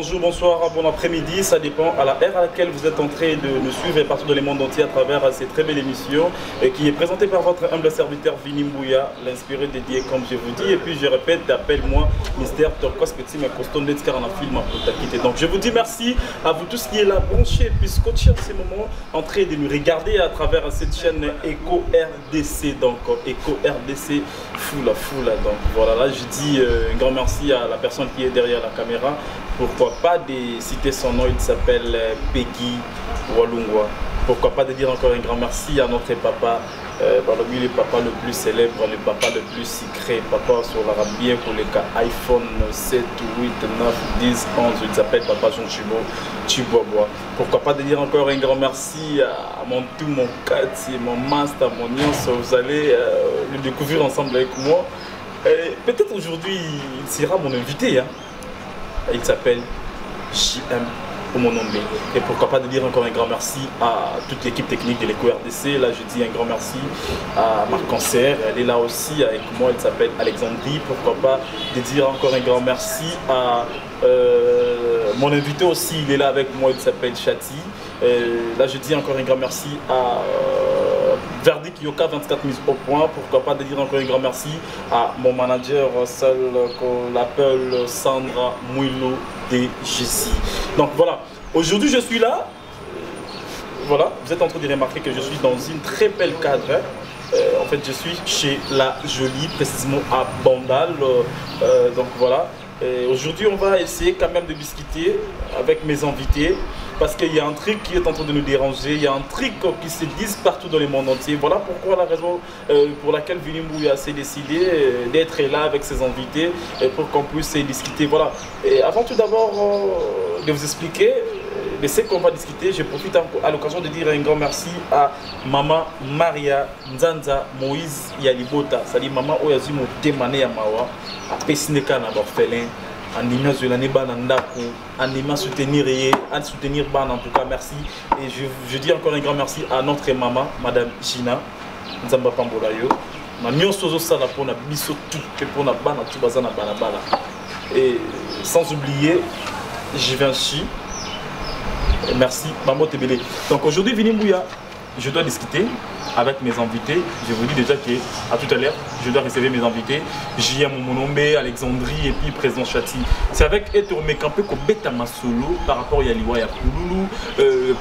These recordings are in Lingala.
bonjour, bonsoir, bon après-midi, ça dépend à la heure à laquelle vous êtes en train de nous suivre et partout dans le monde entier à travers cette très belle émission qui est présentée par votre humble serviteur Vini Mbouya, l'inspiré dédié comme je vous dis. Et puis je répète, appelle-moi Mystère Turquoise Petit mais costaud car on a film pour t'acquitter. Donc je vous dis merci à vous tous qui est là branché puis scotché en ces moments en train de nous regarder à travers cette chaîne Eco RDC. Donc Eco RDC foula. Donc voilà, là je dis un grand merci à la personne qui est derrière la caméra. Pourquoi pas de citer son nom, il s'appelle Peggy Walungwa. Pourquoi pas de dire encore un grand merci à notre papa, lui le papa le plus célèbre, le papa le plus secret, papa sur l'arabien pour les cas iPhone 7, 8, 9, 10, 11, il s'appelle papa Jean Chibobois. Pourquoi pas de dire encore un grand merci à mon tout, mon quartier, mon master, mon niance, vous allez le découvrir ensemble avec moi. Peut-être aujourd'hui il sera mon invité. Hein. Il s'appelle JM pour mon nom. Et pourquoi pas de dire encore un grand merci à toute l'équipe technique de l'Eco RDC. Là je dis un grand merci à Marc Cancer, elle est là aussi avec moi, elle s'appelle Alexandrie. Pourquoi pas de dire encore un grand merci à mon invité aussi, il est là avec moi, il s'appelle Chati. Là je dis encore un grand merci à Verdict Yoka 24 mises au point. Pourquoi pas de dire encore un grand merci à mon manager, celle qu'on l'appelle Sandra Mouilo de Jessie. Donc voilà, aujourd'hui je suis là. Voilà, vous êtes en train de remarquer que je suis dans une très belle cadre. En fait, je suis chez La Jolie, précisément à Bandal. Donc voilà. Aujourd'hui, on va essayer quand même de discuter avec mes invités parce qu'il y a un truc qui est en train de nous déranger, il y a un truc qui se dit partout dans le monde entier. Voilà pourquoi la raison pour laquelle Vini Mbouya s'est décidé d'être là avec ses invités pour qu'on puisse discuter. Voilà. Et avant tout d'abord de vous expliquer de ce qu'on va discuter, je profite à l'occasion de dire un grand merci à Maman Maria Nzanza Moïse Yalibota. C'est-à-dire Maman Oyazumo Temane Yamawa, à Pessineka na l'orphelin, Andima Zulaneba Nandaku, Andima soutenir Ban en tout cas, merci. Et je dis encore un grand merci à notre maman, Madame Gina Nzamba Pambolayo. Et sans oublier, Givenchy. Merci, Maman Tebele. Donc aujourd'hui, Vini Mbouya, je dois discuter avec mes invités. Je vous dis déjà qu'à tout à l'heure, je dois recevoir mes invités. J.M. Monombe, Alexandrie et puis Président Chati. C'est avec Etor Mekampé qu'on bête à ma solo par rapport à Yaliwa ya Kouloulou,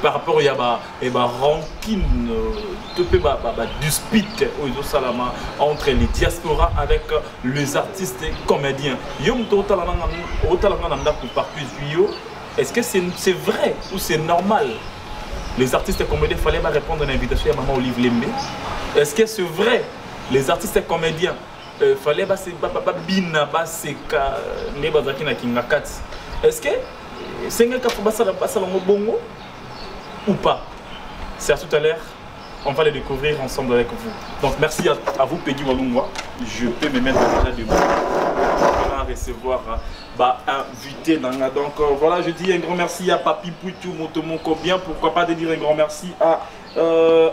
par rapport à Rankine, dispute entre les diasporas avec les artistes et comédiens. Est-ce que c'est vrai ou c'est normal? Les artistes et comédiens, il fallait répondre à l'invitation de Maman Olive Lembe. Est-ce que c'est vrai? Les artistes et comédiens, il fallait est-ce que c'est un cas bongo ou pas? C'est à tout à l'heure. On va les découvrir ensemble avec vous. Donc merci à vous Peggy Walungwa. Je peux me mettre déjà debout pour recevoir invité. Donc voilà, je dis un grand merci à Papi Poutou Motomonko bien. Pourquoi pas de dire un grand merci à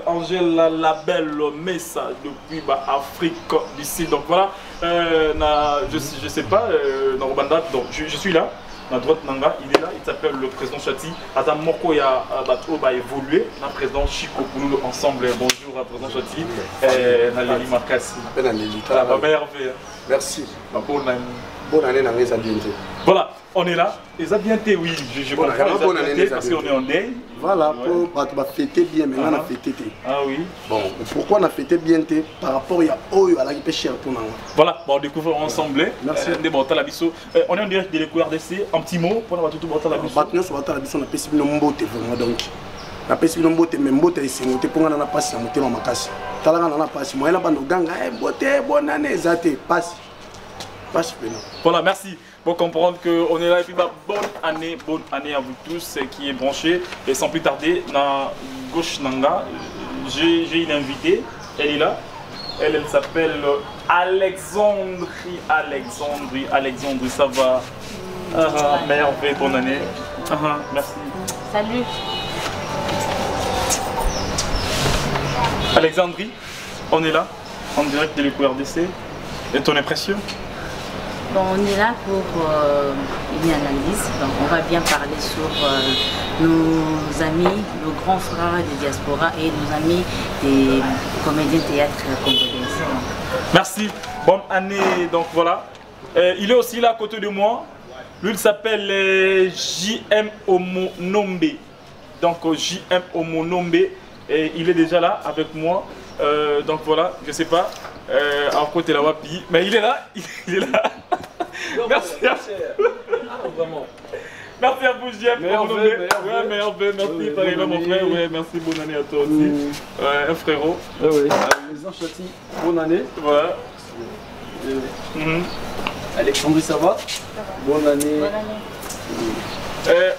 Angela Labelle Messa depuis Afrique d'ici. Donc voilà, je sais pas, dans Rwanda, donc je suis là. À droite Nanga, il est là, il s'appelle le président Chati. Adam Moko ya évolué, le président Chico Kouloulou ensemble. Bonjour président Chati. Naleli Marcassi. Merci. Bonne année dans les ambientés. Voilà, on est là. Les ambientés, oui, je comprends les ambientés parce qu'on est en deuil. Voilà, pour fêter bien, maintenant on a fêté. Ah oui. Bon, pourquoi on a fêté bien par rapport à Oyo à la qui cher pour nous. Voilà, bon, on découvre ensemble. Merci. On est en direct de l'Eco RDC. Un petit mot pour nous tout le monde. Maintenant, sur la on a passé une mbote vraiment donc. On a passé une mbote, mais mbote c'est monté pour nous passer à monter ma casse. Talanga na passe, moi la bande ganga, mbote bonne année, zate passe. Voilà, merci pour comprendre qu'on est là et puis bonne année à vous tous qui est branché. Et sans plus tarder, dans gauche Nanga, j'ai une invitée, elle est là. Elle s'appelle Alexandrie, ça va. Merveille, bonne année. Merci. Salut. Alexandrie, on est là, en direct de l'Eco RDC. Et ton impression? Bon, on est là pour une analyse. Donc, on va bien parler sur nos amis, nos grands frères des diasporas et nos amis des comédiens théâtre congolais. Merci. Bonne année. Donc voilà. Il est aussi là à côté de moi. Lui, il s'appelle JM Omonombe. Donc JM Omonombe. Et il est déjà là avec moi. Donc voilà, je sais pas. En côté la wapi. Mais il est là. Il est là. Merci à vous. Merci à vous, JM. Meilleur vœu. Merci, pareillement, mon frère. Ouais, merci, bonne année à toi aussi. Un frérot. Oui, Maison Chati, bonne année. Voilà. Alexandrie, ça va? Bonne année.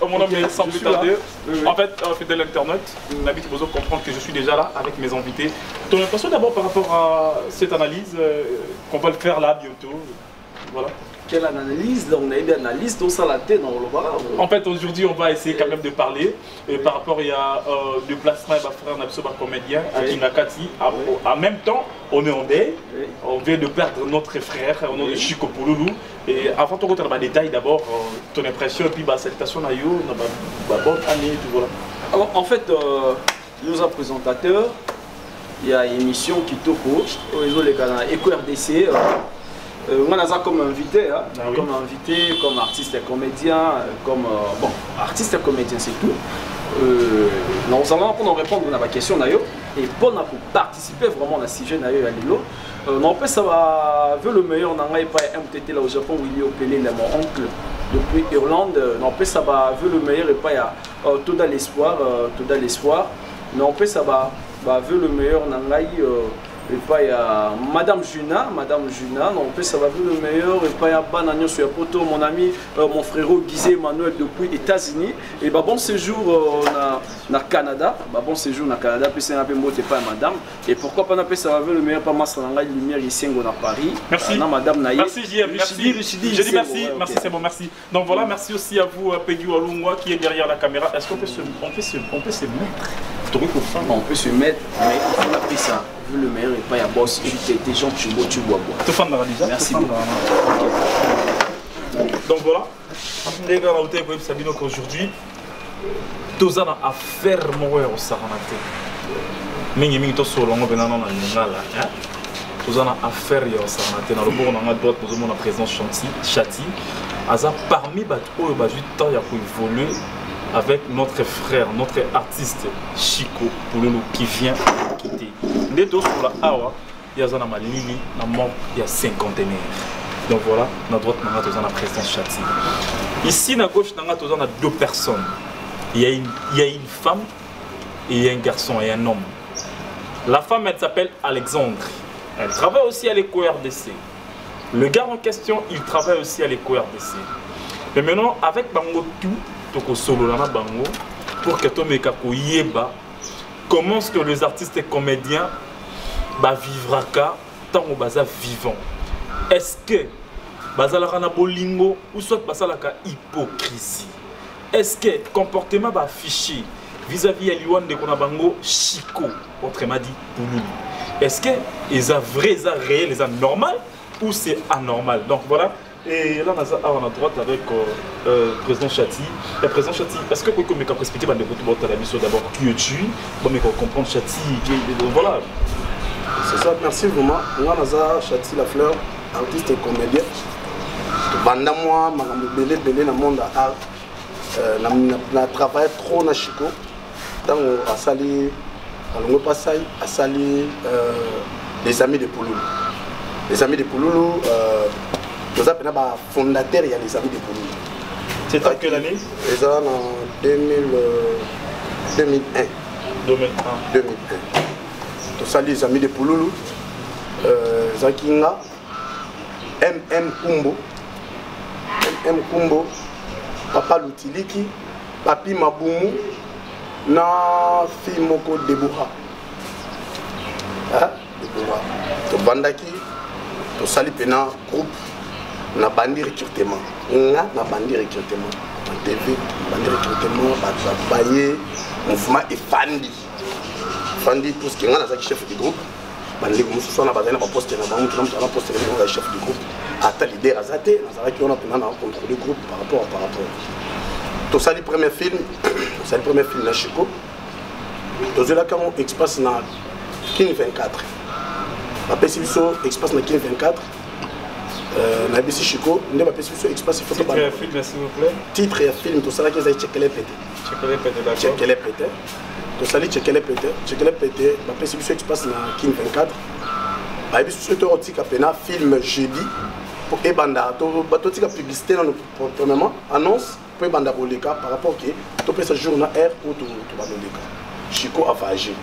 Mon nom est sans plus tarder. En fait, fidèle internaute, Nabi Tibozo comprendre que je suis déjà là avec mes invités. Ton impression d'abord par rapport à cette analyse qu'on va le faire là bientôt. Voilà. Quelle analyse? On a eu des analyses, donc ça la tête dans le bas. En fait, aujourd'hui, on va essayer quand même de parler par rapport à le placement de frère Nabso comédien à Kinakati. En même temps, on est en deuil. On vient de perdre notre frère au nom de Chico Pouloulou. Et avant tout, on va détailler d'abord ton impression et puis salutation à you, bonne année et tout voilà. En fait, nous, en présentateurs, il y a une émission qui tourne au réseau des canaux EcoRDC. On a ça comme invité, hein, oui. comme artiste et comédien, comme bon, artiste et comédien c'est tout. Nous allons répondre à la question d'ailleurs et pour participer vraiment à la sujet d'ailleurs à Lilo. Non, ça va veut le meilleur. On a pas MTT là au Japon où il y a opéré mon oncle depuis Irlande. Non, ça va veut le meilleur et pas tout dans l'espoir, Non, ça va veut le meilleur. On a et pas ya Madame Juna, non peut ça va vu le meilleur et pas ya Banagno sur poto mon ami mon frérot Guizé Emmanuel depuis États-Unis et bon séjour na Canada, bon séjour na Canada puis c'est un peu mot pas madame et pourquoi pas na ça va vu le meilleur pas masse na lumière ici à Paris. Merci. Madame Naïe. Merci JM, merci. Je dis merci, merci c'est bon, merci. Donc voilà, merci aussi à vous Peggy Walungwa qui est derrière la caméra. Est-ce qu'on peut se mettre? On peut se mettre mais il faut appeler ça. Le meilleur et pas ya boss des gens tu bois. Merci beaucoup. Donc voilà, les gars, aujourd'hui, tous en affaire au Saranate. Mingi to solo ngo benana na lingala, hein. Tous en affaire au Saranate dans le bord on a droite nous avons la présence Chati. Aza parmi bato ba juste temps ya ko évoluer avec notre frère, notre artiste Chico Pouloulou qui vient quitter. Des deux sur la Awa, il y a un Malili, la mort, il y a 50 Donc voilà, à droite, on a la présidence Chati. Ici, à gauche, on a deux personnes. Il y a une femme et il y a un garçon et un homme. La femme, elle s'appelle Alexandre. Elle travaille aussi à l'EcoRDC. Le gars en question, il travaille aussi à l'EcoRDC. Mais maintenant, avec Bango tout, solo bango pour que tu me yeba comment est-ce que les artistes et comédiens vivra tant au baza vivant. Est-ce que bazalaka na bolingo ou soit bazalaka hypocrisie? Est-ce que comportement affiché vis-à-vis à Liwan de Konabango Chico, autrement dit Pouloulou? Est-ce que ils a vrai, ils a réel, ils a normal ou c'est anormal? Donc voilà. Et là, on a droite avec le président Chati. Le président Chati, est-ce que vous pouvez me expliquer d'abord qui es-tu? Pour me comprendre Chati, voilà. C'est ça, merci vraiment. Moi, Chati La Fleur, artiste et comédien. Pendant moi, je suis belé dans le monde de l'art. Je travaille trop dans Chico. Tant à Sali, à Longo Passaï, à Sali, les amis de Pouloulou. Les amis de Pouloulou. Nous avons un fondateur, il y a les amis de Pouloulou. C'est en quelle année? C'est en 2001. 2001. Tout ça, les amis de Pouloulou. Zakinga, MM Kumbo, Papa Lutiliki, Papi Maboumou, na fille Moko Deboura. Deboura. Tout Bandaki, tout Sali Pena, groupe. Na bandi recrutement na bandi recrutement en TV bandi recrutement baye mouvement et fandi tout ce qui est chef du groupe bandi comme ça na bazana ba poste na bango na poste na chef du groupe ata leader aza te nazalaki wana mpena na contrôler groupe par rapport. Tosali premier film na Chico tozwelaki yango espace na King 24 bapesi biso espace na King 24 na bisi Chico nde bapesi biso espace photo titre ya film s'il vous plaît. Titre ya film tosalaki ezali Tchekele Pete. Tchekele Pete tosali Tchekele Pete bapesi biso espace na King 24 bayebi biso tokotika pena film jeudi po ebanda totika publicité nano premièrement annonce po ebanda koleka par rapport ke topesa jour na heure po tobaloleka. Chico a voyagé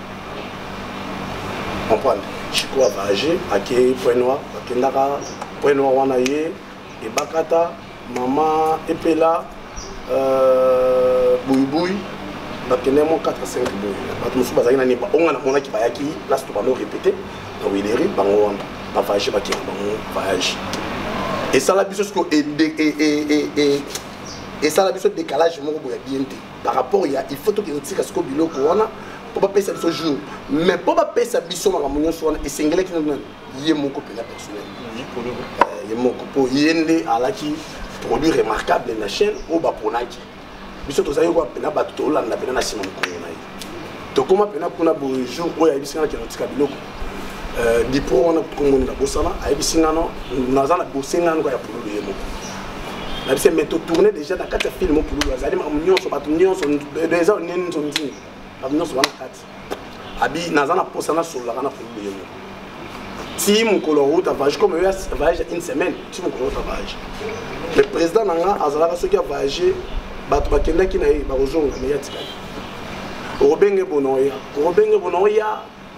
comprendre Chico a voyagé ake Point Noir akendaka Point Noir wana ye ebakata mama epela bouy bakende mo 4 5 boy bato mosusu bazalaki nani baonga na monaki bayaki place to bano répéter na wileri bango wana ba voyage bakenda bango voyage et ça la biso ce que et ça la biso décalage moko boya bien te par rapport il faut que tika ce que biloko wana pour pas payer ce jour mais pour pas payer sa biso makambo nyonso wana esengele ki nana ye moko pena personnel ye moko po yende alaki produit remarquable na chaîne au baponaki biso tozayi kwa pena bato tolanda pena na sima mkongo na ye tokoma pena kuna bo jour oyo ayebisi ngana kino tika biloko dipo wana komoni na bosala ayebisi ngano naza na bosengano kwa ya pululu ye moko na bise mais tourner déjà dans 4 films pululu azali makambo nyonso bato nyonso déjà nini nzo nzini bato nyonso wana kati abi naza na posa na sololaka na pululu ye moko si mokolo route voyage comme voyage une semaine si mokolo route voyage le président nanga azalaka soki a voyagé bato bakendaki na ye bakozonga me ya tikali okobenge bonoya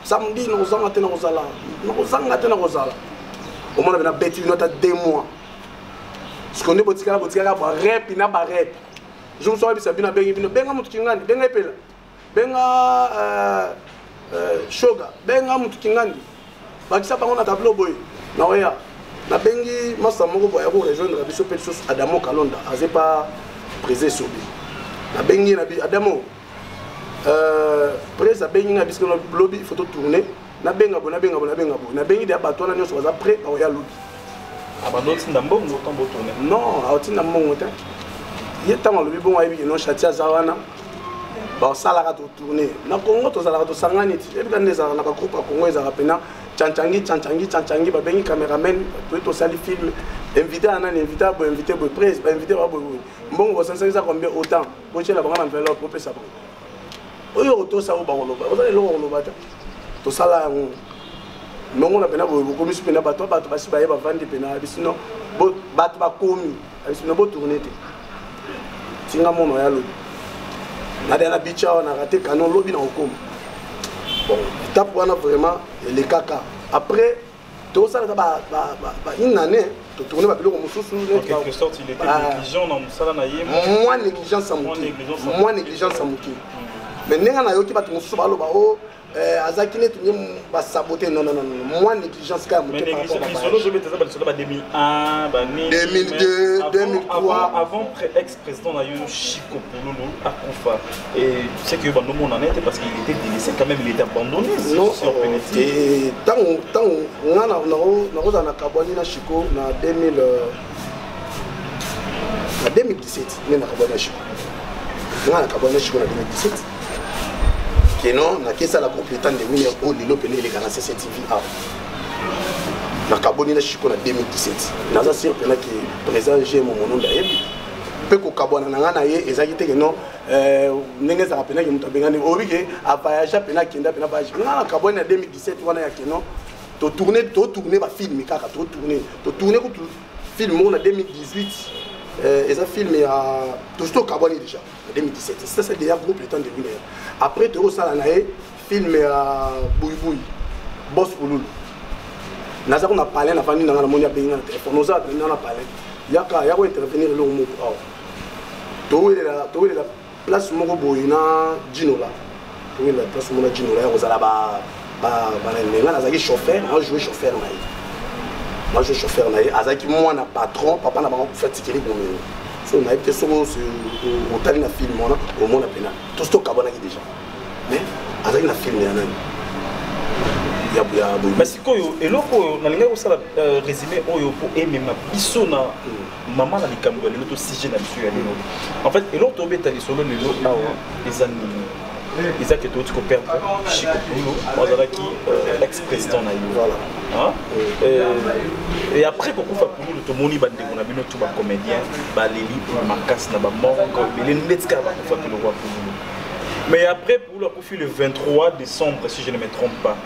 samedi nakozanga te nakozala omona bena beti bino ata 2 mois siko nde botikaka barep na barep jour mosu abisa bino abengi bino benga motu kingandi benga epela benga shoga benga motu kingandi bakisa bango na tableau boye naoya nabengi masa moko boye ya korejoindre biso mpe lisusu Adamo Kalonda aze pa présé sobi nabengi na Adamo presse abengi na biso lobby il faut tourner nabenga bo nabengi de bato wana nyonso baza prêt baoya lobby abandoti na mbongo otambo tourner non aoti na mbongo te ye ntango alobi bongo ayebi no chati aza wana baosalaka totourner na Congo tozalaka tosangani ti ebika nde ezalaka na bagroupe ya Congo ezalaka pena Tchanchangi babengi cameraman tosali film invité anani invité boy presse invité boy mbongo bosansangisa combien autant bochela bango na enveloppe opesa bango oyo tosa o bangoloba ozali eloko koloba te tosala yango ndongo na pena bokomisi pena bato basi baye bavandi pena bisino bato bakomi bisino botourne te tinga mono ya lobi na bicha wana raté canon lobi na okoma bon étape wana vraiment les caca après tout ça une année to tourner ba biloko mususu en quelque sorte il était négligent dans musala na ye moi négligence à moki mais nenga na yoki bato mususu baloba o azaki netu nye ba saboter non moi négligence ka moki mais négligence je vais te dire ba 2001 ba 2002 2003 avant ex-président na yo Chico Pululu akufa et tu sais que ba no mona net parce qu'il était délaissé quand même il était abandonné non et tant ngana na na kaboni na Chico na 2017 na kaboni na Chico ngana kaboni na Chico na 2017 keno na kesa la groupe étant de mineur au lilo pene les canaux CCTV a na kaboni na Chico na 2017 naza sur pena ki président G mon nom d'ayebi pe ko kabona na ngana ye ezaki te keno ndenge za pena ki mutu bengani obike a voyage pena kenda pena voyage ngana kaboni na 2017 wana ya keno to tourner ba film kaka to tourner ko film on a 2018 et ça film à tout kaboni déjà en 2017 ça c'est déjà groupe étant de mineur après to sala na ye film à Bouy Boss Pululu naza ko na parler na fani na moni ya benga na téléphone oza na parler yaka ko intervenir le mot aw to la place moko boy na Dinola to la place moko na Dinola ya kozala ba nenga nazaki chauffeur moi jouer chauffeur na ye azaki moi na patron papa na bango fatikeli bomelo so na été sur au tali na film on au monde pena tout ce kabona qui déjà mais azaki na film ya nani Mais si koyo eloko na linga ko sala résumé oyo pour aimer ma biso na maman na likambo ya lelo si jeune biso ya lelo. En fait eloko to beta li solo lelo awa ezani Isa que tu peux perdre Chico Pulo, Mazalaki, ex-président na yo. Voilà. Hein? Et après beaucoup fa pour le tomoni bande on a bino tout ba comédien, ba leli pour makas na ba monko, les netska ba fa que le roi pour. Mais après pour le coup le 23 décembre si je ne me trompe pas.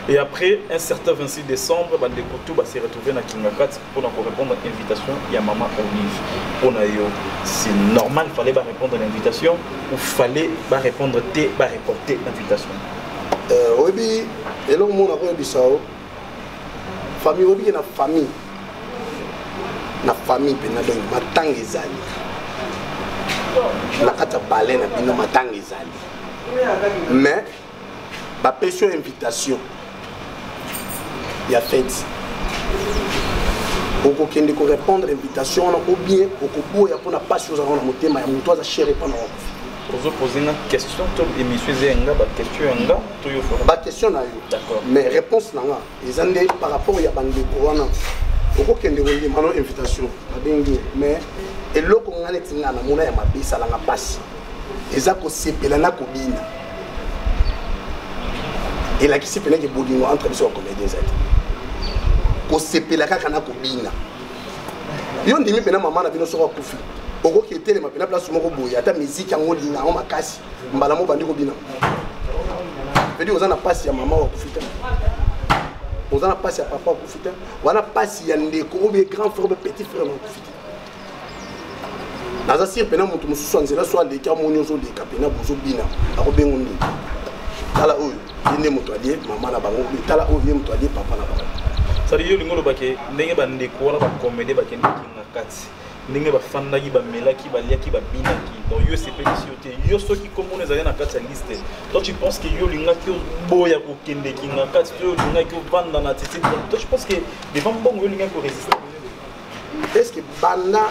Et après un certain 26 décembre bande Kotou va se retrouver na Kingakat pour répondre à l'invitation ya maman Olive. Pour na yo, c'est normal fallait pas répondre à l'invitation ou fallait pas répondre ba reporter l'invitation. Oui, et là mon a bisao. Famille obi na famille. Na famille pena donc matang ezali. Na kata balé na bino matang ezali. Mais ba pécho invitation. Il y a fait. Oko kende ko répondre à l'invitation ou bien oko boya pour na pas chose avant na motema ya muto za chéri pendant. Vous posez une question, et monsieur Zenga, une question, ba question na yo. D'accord. Mais réponse na nga, ils ont par rapport à bande corona. Oko kende ko ndima no invitation, badengi mais eloko ngane tinga na mona ya mabisa la nga passe. Eza ko sepela na ko bina. Et la qui sepela ke bodingo entre biso comédien zati. Ko sepela kaka na ko bina. Yo ndimi pena mama na bino so ko kufi. Oko qui était ma place moko boya ata musique yango linga ngo makasi mbala mo bandi ko bina. Veut dire on a passe ya maman wa kufita. On a passe ya papa wa kufita. Wana passe ya ndeko ou bien grand frère ou petit frère wa kufita. Naza sir pena mutu mususu anzela so le ka monyo zo le ka pena bozo bina. Ako bengo ndi. Tala oyo yende mutu alié maman na bango tala oyo yende mutu alié papa na bango. Ça dit yo lingolo bake ndenge ba ndeko wana ba comédie ba kende kinga kati. Ndenge ba fandaki ba melaki ba liaki ba binaki. Donc yo c'est pédicioté. Yo soki comme on les a na kati liste. Toi tu penses que yo linga ki boya ko kende kinga kati yo linga ki banda na titi. Toi je pense que devant bon yo linga ko résister. Est-ce que banda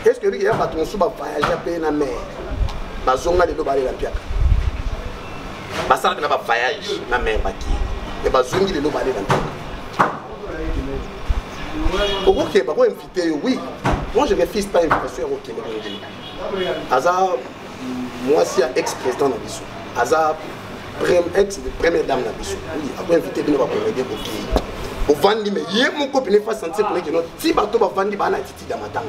est-ce que il y a pas ton sou ba voyager pe na mer. Ba zonga de do ba la piaka. Ba sala na ba voyage na mer baki. Et ba zongi de do ba la piaka. Ok, bah, invité, oui. Moi, je ne refuse pas l'invitation au Québec. Azar, moi, c'est ex-président de Bissou. Azar, ex-première dame de Bissou. Oui, après invité, il va comédien pour qui. Au Vandi, mais il y a mon copine qui fait sentir pour que notre si bateau va vendre, il va aller dans ma tante.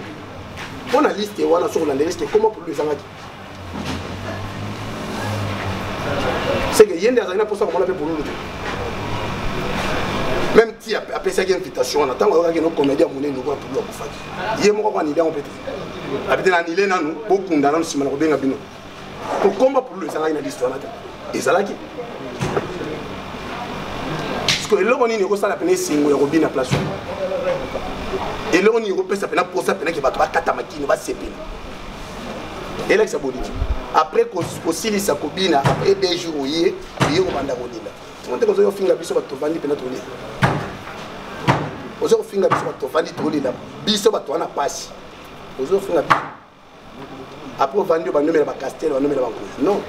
On a liste, on a sur la liste, comment pour les Angadi. C'est que il y a des années pour ça, comment on appelle pour nous. Même si après cette invitation, on attend que nos comédiens nous voient pour leur faire. Il y a mon idée en fait. Après la nilé nous beaucoup d'années si on a bien abîmé. Pour combat pour le sang dans l'histoire là. Et ça là qui. Parce que là on est au la peine singo ya robina place. Et là on est européen ça peine pour ça peine qui va katamaki ne va sepper. Et là ça bodi. Après aussi ça cobina après 2 jours hier, il y a au banda rodila. On te conseille au fin la biso ba to vandi pena to li. Ozo finga biso bato vandi toli la biso bato wana pasi. Ozo finga biso. Après vandi ba nomela ba castel ba nomela ba nkoyi. Non.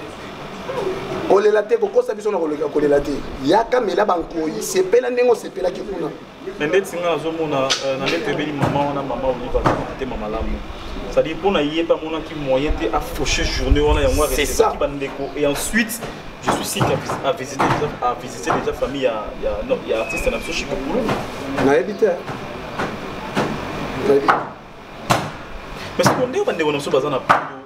Olela te ko kosa biso na ko lela te. Yaka mela ba nkoyi sepela ndengo sepela ki kuna. Ndet singa azomona na ndete beli maman Olive te mama lamu. Ça dit pour na yeba mona ki moyen te a faucher journée wana ya moi rester ki bandeko et ensuite je suis ici à visiter déjà famille il y a artiste na so Chico Pulo. Na évité. Mais ce qu'on dit bandeko na so bazana Pulo.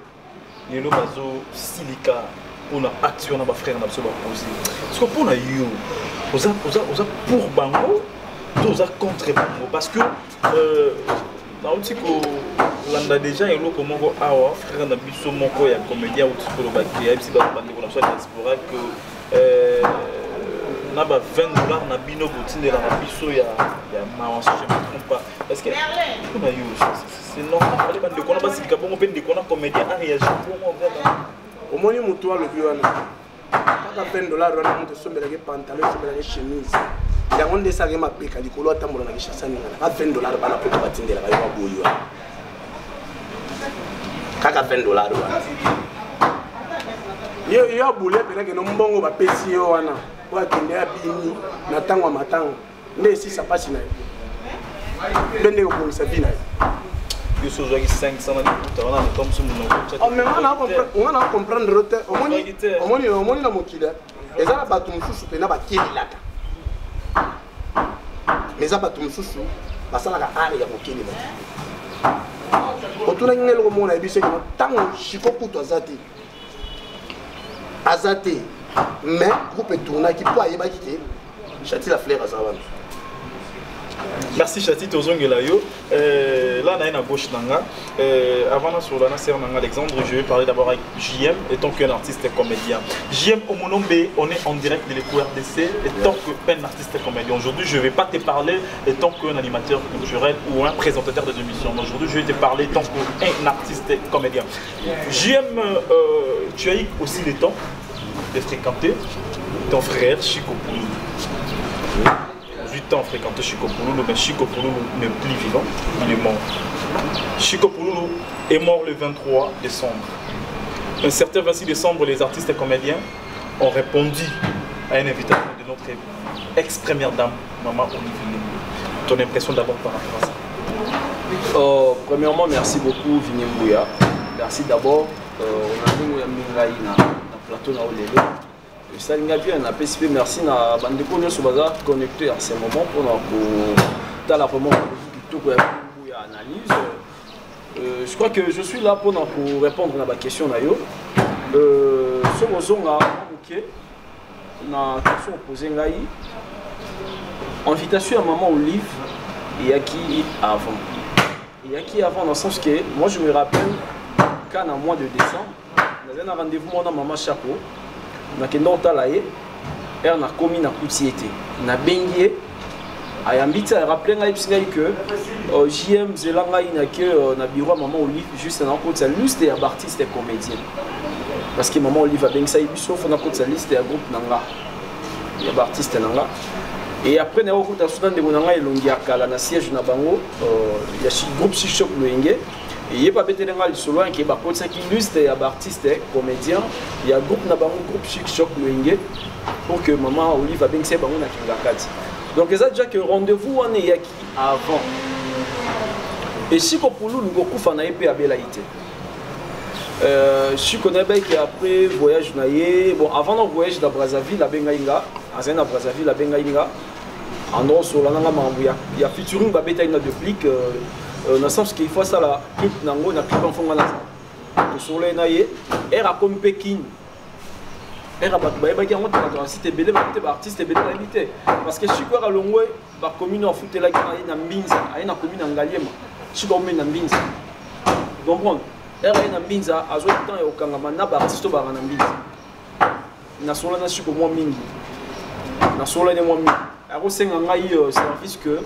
Lelo bazo silika pour na action na ba frère na so ba poser. Parce que pour na yo oza pour bango, oza contre bango parce que na utiko landa déjà elo komoko awa frère na biso moko ya comédien ou tikolo bakia et si ba bande ko na so diaspora que na ba $20 na bino botinde na biso ya mawa si je me trompe pas parce que na yo c'est normal les bande ko na ba silika bongo pe ndeko na comédien a réagir bongo au moins mutu alo biwana kaka $20 wana mutu sombela ke pantalon sombela ke chemise. Il y a un des sages ma péca du couloir tambour na kisha sani na $20 bana pour batindela ba yo boyo kaka $20 wana yo boule pena ke no mbongo ba pesi yo wana pour akende abini na tango matanga nde si ça passe na bende ko sa bina yo so jogi 500 na kuta wana na comme ça on a comprendre rote omoni na mokila ezala bato mususu pena bakelilaka mais ça bato mususu basalaka ari ya mokelila otuna ngelo ko mona ebise ko tango shikokuto azate mais groupe tourna qui peut ayeba ki Chati la fleur à ça. Merci Chati Tozongela yo. Là, on a une gauche nanga. Avant sur la nation Alexandre, je vais parler d'abord avec JM, étant qu'un artiste et comédien. JM Omonombe, on est en direct de l'EcoRDC, étant qu'un artiste et comédien. Aujourd'hui, je ne vais pas te parler étant qu'un animateur culturel ou un présentateur des émissions. Aujourd'hui, je vais te parler étant qu'un artiste et comédien. JM, tu as eu aussi le temps de fréquenter ton frère Chico Pouloulou. 8 ans fréquenté Chico Pouloulou, mais Chico Pouloulou n'est plus vivant, il est mort. Chico Pouloulou est mort le 23 décembre. Un certain 26 décembre, les artistes et comédiens ont répondu à une invitation de notre ex-première dame, Maman Olivier. Ton impression d'abord par rapport à ça? Premièrement, merci beaucoup Vini Mbouya. Merci d'abord. On a vu un plateau dans le ça n'a bien apprécié. Merci à Bandeko sur Bazar connecté à ce moment pour la vraiment analyse. Je crois que je suis là pour répondre à ma question. Ce que na question posée invitation à Maman Olive et à qui avant. Et à qui avant dans le sens que moi je me rappelle qu'en mois de décembre, nous avons un rendez-vous avec Maman Chapeau. Nakenda otalaye er na komi na kutiete na bengie ayambita rappeler ngai bisinga que JM zelanga ina que na bureau Maman Olive juste na côté liste ya artiste et comédien parce que Maman Olive a bengisa ibiso fona côté liste ya groupe nanga ya artiste nanga et après na okuta soudan de nanga elongi akala na siège na bango ya groupe si choc loenge. Il n'y a pas de solo qui est une liste d'artistes, comédiens, il y a un groupe chic choc pour que Maman Olive a bien fait bango na kingakati. Donc ça déjà que rendez-vous on est avant. Et si pour nous nous beaucoup na épée à belaïté. Je connais bien qu'après voyage naïe, bon avant le voyage de Brazzaville à Bengaïnga, à Brazzaville à Bengaïnga, en sur la nanga mambuya, il y a featuring ba beta ina de plique. Dans le sens qu'il faut ça la clip nango na clip en fond na to soleil naie era comme Pékin era ba ba ki on ta cité belé ba artiste belé invité parce que Chico a longwe ba commune en foot la na Mbinza na commune en Ngaliema Chico na Mbinza comprendre era na Mbinza azo temps au kangama na ba artiste ba na Mbinza na sola na Chico mo mingi na sola ne mo mingi aro senga ngai service que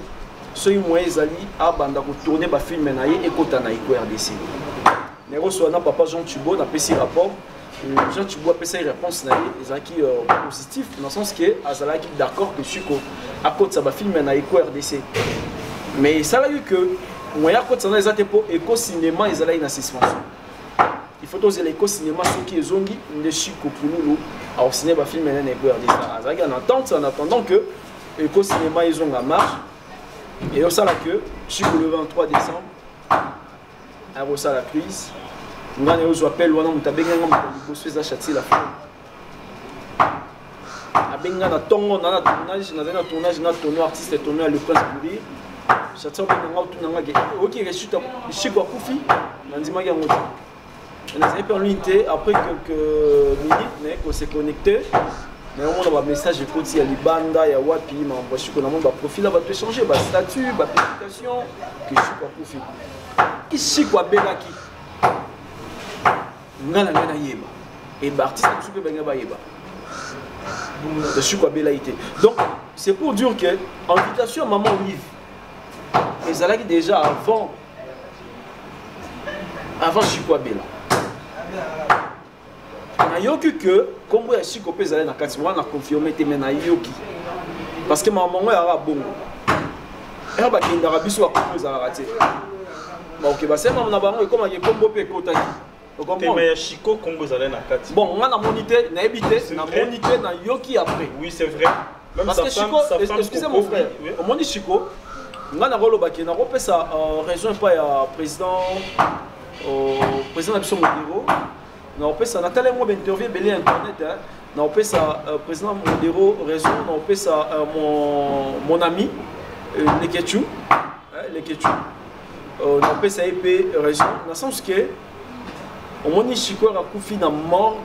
ceux qui ont tourné le film et côté na EcoRDC. Néro soit papa Jean Thibault n'a pas si rapport. Jean Thibault a fait une réponse positive dans le sens que Azala est d'accord que Chico à côté ça va filmer na EcoRDC. Mais ça a eu que moi à côté ça les até pour éco cinéma ils allaient une assistance. Il faut oser l'éco cinéma ceux qui ont dit de Chico Pouloulou au cinéma va filmer na EcoRDC. Azala en attendant que éco cinéma ils ont la marche. Et au salon que Chico le 23 décembre, à Rosa la crise, nous avons appelé Luana Mutabenga pour se faire Chati la fleur. À Benga na tongo na tournage, na tournage na tournoi artiste tournoi le prince Bouri. Chati Benga tout nanga ke. OK, Chico Koufi, Nandima Gango. On a fait l'unité après quelques minutes, mais qu'on s'est connecté. Mais on a un message de côté à Libanda, il y a Wapi, mais on voit que profil va te changer, le statut, la publication, que je suis quoi profil. Ici quoi belaki. Ngana ngana yeba. Et l'artiste ne peut pas yeba. Je suis quoi belaïté. Donc c'est pour dire que invitation à Maman Olive. Et ça là déjà avant je suis quoi bela. Yoki que comme vous avez copé zalé na kati wana confirmer te mena yoki parce que maman ya bon et ba kinda biso ko za raté ba OK ba c'est maman na bango comme ya kombo pe kota Mais Chico Congo Zalé na kati. Bon, on a monité, na évité, na monité, na yoki après. Oui, c'est vrai. Même parce que Chico, excusez mon frère, on dit Chico, on a rôle baki, na repé ça raison pas ya président président Abisson Modero. Na repé ça Nathalie moi interview belé internet hein. Na repé ça président Modero raison, na repé ça mon ami Lekechu, Lekechu. Na repé ça EP raison, dans le sens que au moni Chico a koufi na morgue.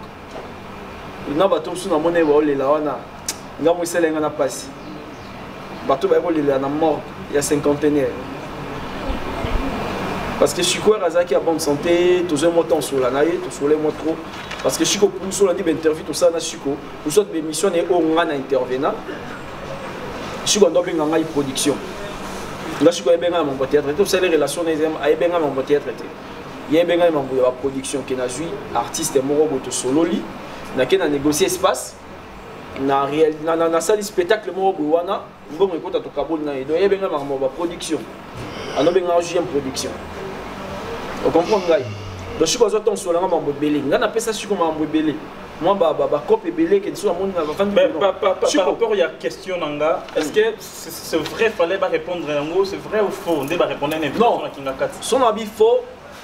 Na bato sou na mona ba olela wana. Nga mo selenga na pasi. Bato ba olela na morgue il y a 50aire. Parce que Chico Razaki a bonne santé, tous un moton sur la naïe, tous sur les mots trop. Parce que Chico pour nous on a dit interview tout ça na Chico. Nous autres émission et au ngana intervenant. Chico doit bien ngana production. Là Chico est bien ngana mon théâtre, tout ça les relations les est bien ngana mon théâtre. Il y a bien la production qui a joué artiste moro boto solo li na ken négocier espace na réel na salle spectacle moro wana ngom ekota to kabol na edo ya bien la production ano bien jouer en production on comprend ngai donc je crois ton solo mambo belé ngana pesa siko mambo belé moi ba copie belé que soit mon avant par rapport il y a question nanga est-ce que c'est vrai fallait pas répondre en gros c'est vrai ou faux on doit répondre à une invitation à kinga 4 son habit faux.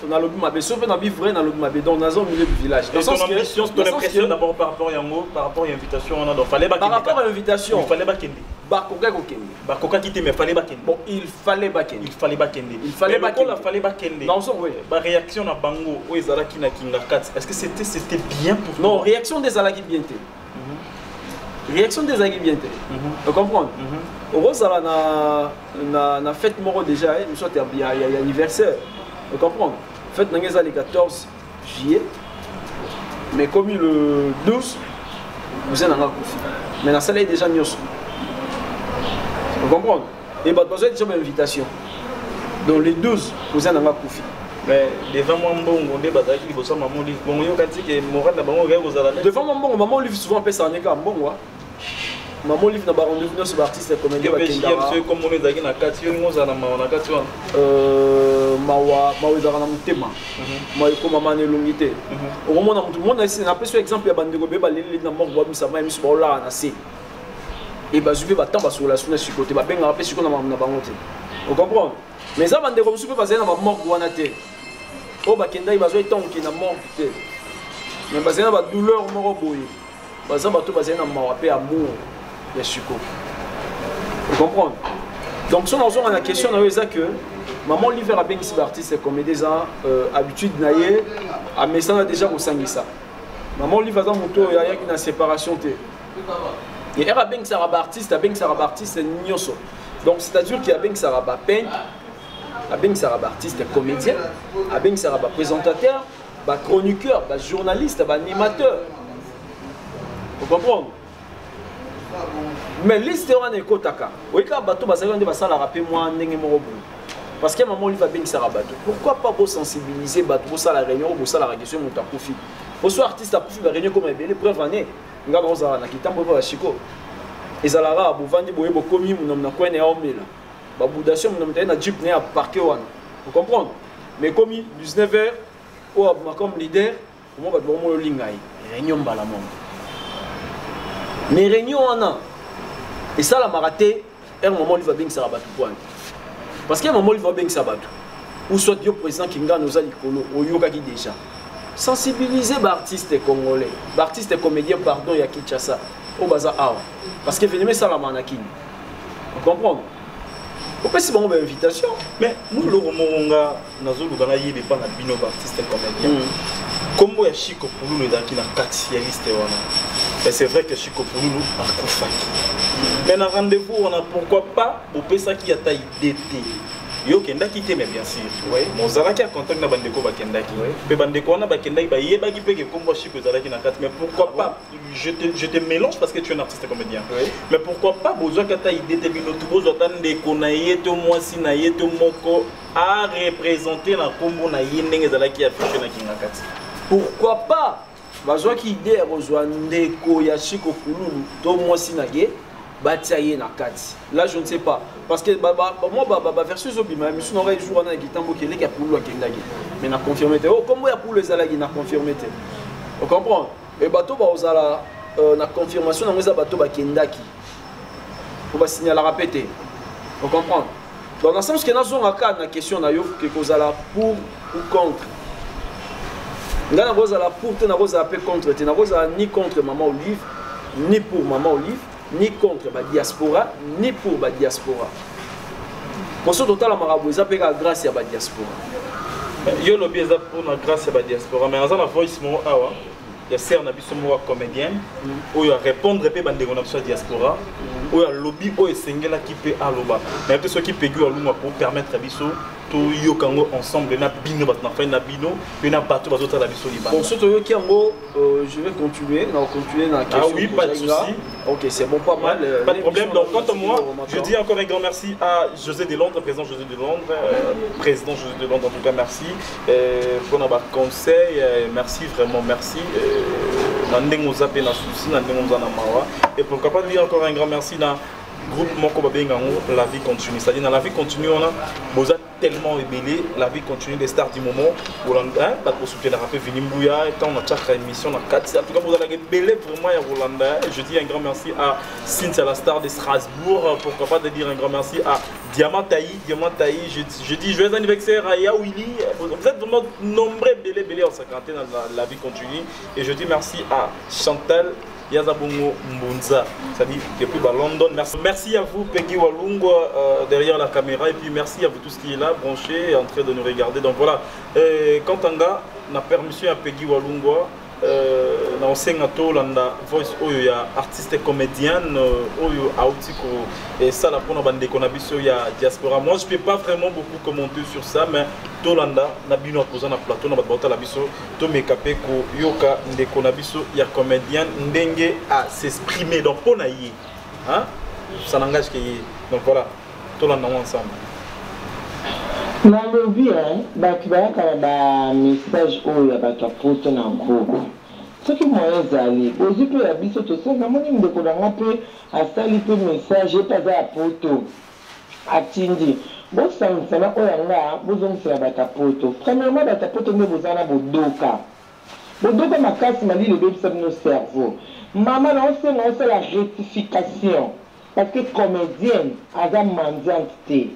On a lobby mabé, sauf qu'on a vu vrai dans le lobby mabé, donc on a au milieu du village. Et ton ambition, ton impression d'abord par rapport à Yango, par rapport à l'invitation, on a donc fallait pas. Par rapport à l'invitation, il fallait pas kende. Bakoka kokende. Bakoka quitté mais fallait pas kende. Bon, il fallait pas kende. Il fallait pas kende. Il fallait pas kende. Il fallait pas kende. Non, oui. Ba réaction na bango, o ezala ki na kinga 4. Est-ce que c'était bien pour toi? Non, réaction des alaki bien té. Réaction des alaki bien té. Tu comprends? Rosala na fête moro déjà, nous sommes il y a anniversaire. Tu comprends? Fête le 14 juillet, mais comme le 12, vous êtes dans la Koufi. Mais la salle est déjà mieux. Vous comprenez? Et vous avez déjà une invitation. Donc les 12, vous êtes dans la Koufi. Mais devant moi, on est battu, il faut maman livre. Bon, il y a que moral na bango vous allez. Devant moi, maman livre souvent peut ça en égal bon moi. Maman livre na baron devenu sur artiste comédien ba Kenda. Comme on est dans na 4, on est na 4. Mawa ezaka na motema moi ekoma mane elongi te okomona mutu monde ici na peso exemple ya bandeko be baleli na moko bamisa mai miso baolala na se et bazwi batamba sur la suna sur côté babenga pe siko na bango te o comprendre mais ça bandeko musu pe bazali na ba mort wana te o bakenda bazoi tonki na mort te mais bazali na ba douleur moko boye baza bato bazali na mawa pe amour ya siko o comprendre donc son on a la question na eza que maman l'hiver a bien ici l'artiste comme des ans habitude naie à mais ça déjà au sangisa maman l'hiver dans moto il y a une séparation té et era bien ça artiste nyoso donc c'est-à-dire qu'il y a bien ça rabat peintre a bien ça rabat artiste comédien a bien ça rabat présentateur ba chroniqueur ba journaliste ba animateur vous comprenez mais liste on est kotaka oui ka bato bazali nde basala rappeler moi ndenge moko boye. Parce que maman lui va bien Sarabato. Pourquoi pas pour sensibiliser Bato pour ça la réunion pour ça la question mon tapufi. Pour ce artiste tapufi la réunion comme belle preuve année. Nga roza na kitambo ba Chico. Ezalara bo vandi boye bo komi mon na kwene ya omela. Ba boudation mon na jeep né à parquet wana. Vous comprenez? Mais comme 19h ou comme leader, comment ba bo mo lingai. Réunion bala mon. Mais réunion ana. Et ça la maraté, un moment lui va bien Sarabato point. Parce qu'à un moment, il va bien que ça batte. Ou soit Dieu président qui gagne nos alikolo, au yoga qui déjà. Sensibiliser les artistes congolais, les artistes comédiens, pardon, il y a Kinshasa, au bazar. Parce que venez ça la manakine. Vous comprenez? Pourquoi c'est bon une invitation? Mais nous, le Romonga, nous avons eu des pas na bino artistes comédiens. Comme il y a Chico Pouloulou dans qui na 4 liste c'est vrai que Chico Pouloulou a Koufaki. Mais dans rendez-vous, on a pourquoi pas au PSA qui a taille d'été. Yo kenda quitté mais bien sûr. Oui. Mon Zalaki a contact na bandeko ba kenda ki. Mais bandeko na ba kenda ba yeba ki pe que comme Chico Zalaki na 4 mais pourquoi pas je te mélange parce que tu es un artiste comédien. Oui. Mais pourquoi pas besoin que taille d'été bino tout besoin ndeko na yeto mwasi na yeto moko à représenter la combo na yendenge Zalaki affiché na kinga 4. Pourquoi pas? Besoin qui idée rejoindre ndeko ya Chico Pouloulou to mwasi na ye batailler na kati. Là je ne sais pas parce que moi version zobima mais sur un jour on a gitambo qui est là pour le kendagi mais na confirmé oh comme ya pour les alagi na confirmé on comprend et bateau ba ozala na confirmation na ngeza bateau ba kendaki pour ba signaler répéter on comprend donc dans le sens que na zonga ka na question na yo que kozala pour ou contre nga na kozala pour te na kozala pe contre te na kozala ni contre maman Olive ni pour maman Olive ni contre la diaspora, ni pour la diaspora. Pour ce total, il y a grâce à la diaspora. Il y a pour la grâce à la diaspora, mais dans la voice, il y a certains comédiens où il y a répondre à la diaspora, où il y a lobby, où il y a qui peut aller. Mais il y a ceux qui peuvent pour permettre à Bisso de ensemble, na bino, na bino, na bateau, na biso liban. Pour ceux qui ont je vais continuer dans la question. Ah oui, pas de souci. Ok, c'est bon, pas mal. Pas de problème. Donc, quant à moi, je dis encore un grand merci à José de Londres, président José de Londres, président José de Londres, en tout cas, merci pour notre conseil. Merci, vraiment, merci. Et pourquoi pas dire encore un grand merci dans groupe la vie continue. C'est-à-dire dans la vie continue, on a tellement ébélé, la vie continue des stars du moment. Pour soutenir la rappel Vinimbuya, et on a chaque émission, on a 4. En tout cas, vous avez ébélé vraiment à Rolanda. Je dis un grand merci à Cynthia, la star de Strasbourg. Pourquoi pas de dire un grand merci à Diamant Taï. Je dis joyeux anniversaire à Yaouili. Vous êtes vraiment nombreux ébélé en 50 dans la vie continue. Et je dis merci à Chantal Yazabungo Mbunza, c'est-à-dire depuis London. Merci à vous, Peggy Walungo, derrière la caméra, et puis merci à vous tous qui est là, branchés, en train de nous regarder. Donc voilà, quand on a permission à Peggy Walungo, on sait que la voice il y a artiste et comédienne et ça la pour bande qu'on il y a diaspora. Moi je peux pas vraiment beaucoup commenter sur ça, mais Tolanda na bino posé na plateau na batota la biso to mekapé ko yoka ndeko na biso ya comédienne ndenge à s'exprimer donc pour naïe hein ça n'engage que donc voilà Tolanda ensemble. Na lobi batu bayaka ba message oyo bato apoto na groupe soki moyen ezali ozi mpe ya biso tosali namoni ndeko nanga mpe asali mpe message epaza ya poto atindi bosamisana oyo yanga bozongisela bato apoto premièrement bato apoto nde boza na bodoka makasi malili ebebisa bino cerveau mama na osenga osala rectification parce que comédienne aza mendiante te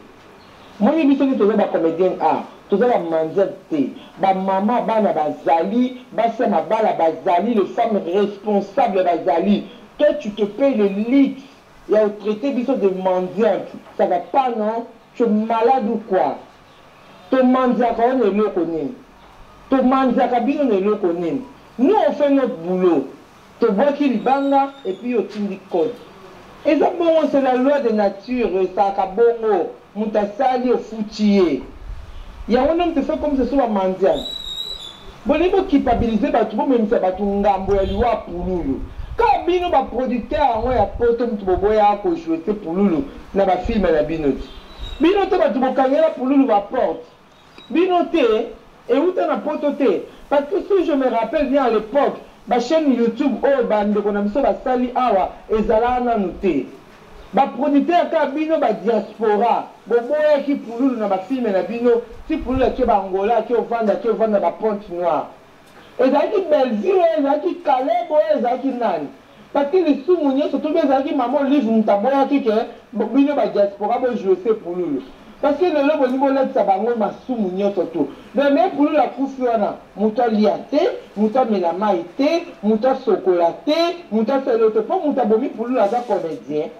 moi je dis que tu es comédienne A, tu es la manzette, ba maman bana bazali, ba sema bala bazali, les femmes responsables bazali. Toi tu te payes le luxe, il y a traité biso de mendiante, ça va pas non? Tu es malade ou quoi? Tu mendiaka on est le connaît. Tu mendiaka bino ne le connaît. Nous on fait notre boulot. Tu vois qu'il banga et puis au tindi code. Et ça bon c'est la loi de nature, ça ka bongo. Moutasali au foutier. Il y a un homme qui fait comme ce soit mendiant. Bon, il faut culpabiliser tout même ça, tout ngambo ya liwa pour nous. Quand bino ba producteur on ya poto mtu boya ko jouer pour nous na ba film na binoti. Bino to ba tout kangela pour nous ba porte. Bino te et où na poto te parce que si je me rappelle bien à l'époque, ba chaîne YouTube oh bande ko na biso ba sali awa ezala na nuté. Ba producteur ka bino ba diaspora boboya ki pululu na ba film na bino si pululu ke ba Angola ke ovanda ba Pointe Noire ezaki Belgique ezaki Calais ezaki nani parce que les soumouniers surtout ezaki maman livre mutaboya ki ke bino ba diaspora bo jouer ce pululu parce que le lobo ni bola tsa bango masoumouniers surtout mais pululu la kufiona muta liate muta melama ite muta sokolate muta selote po muta bomi pululu za comédien.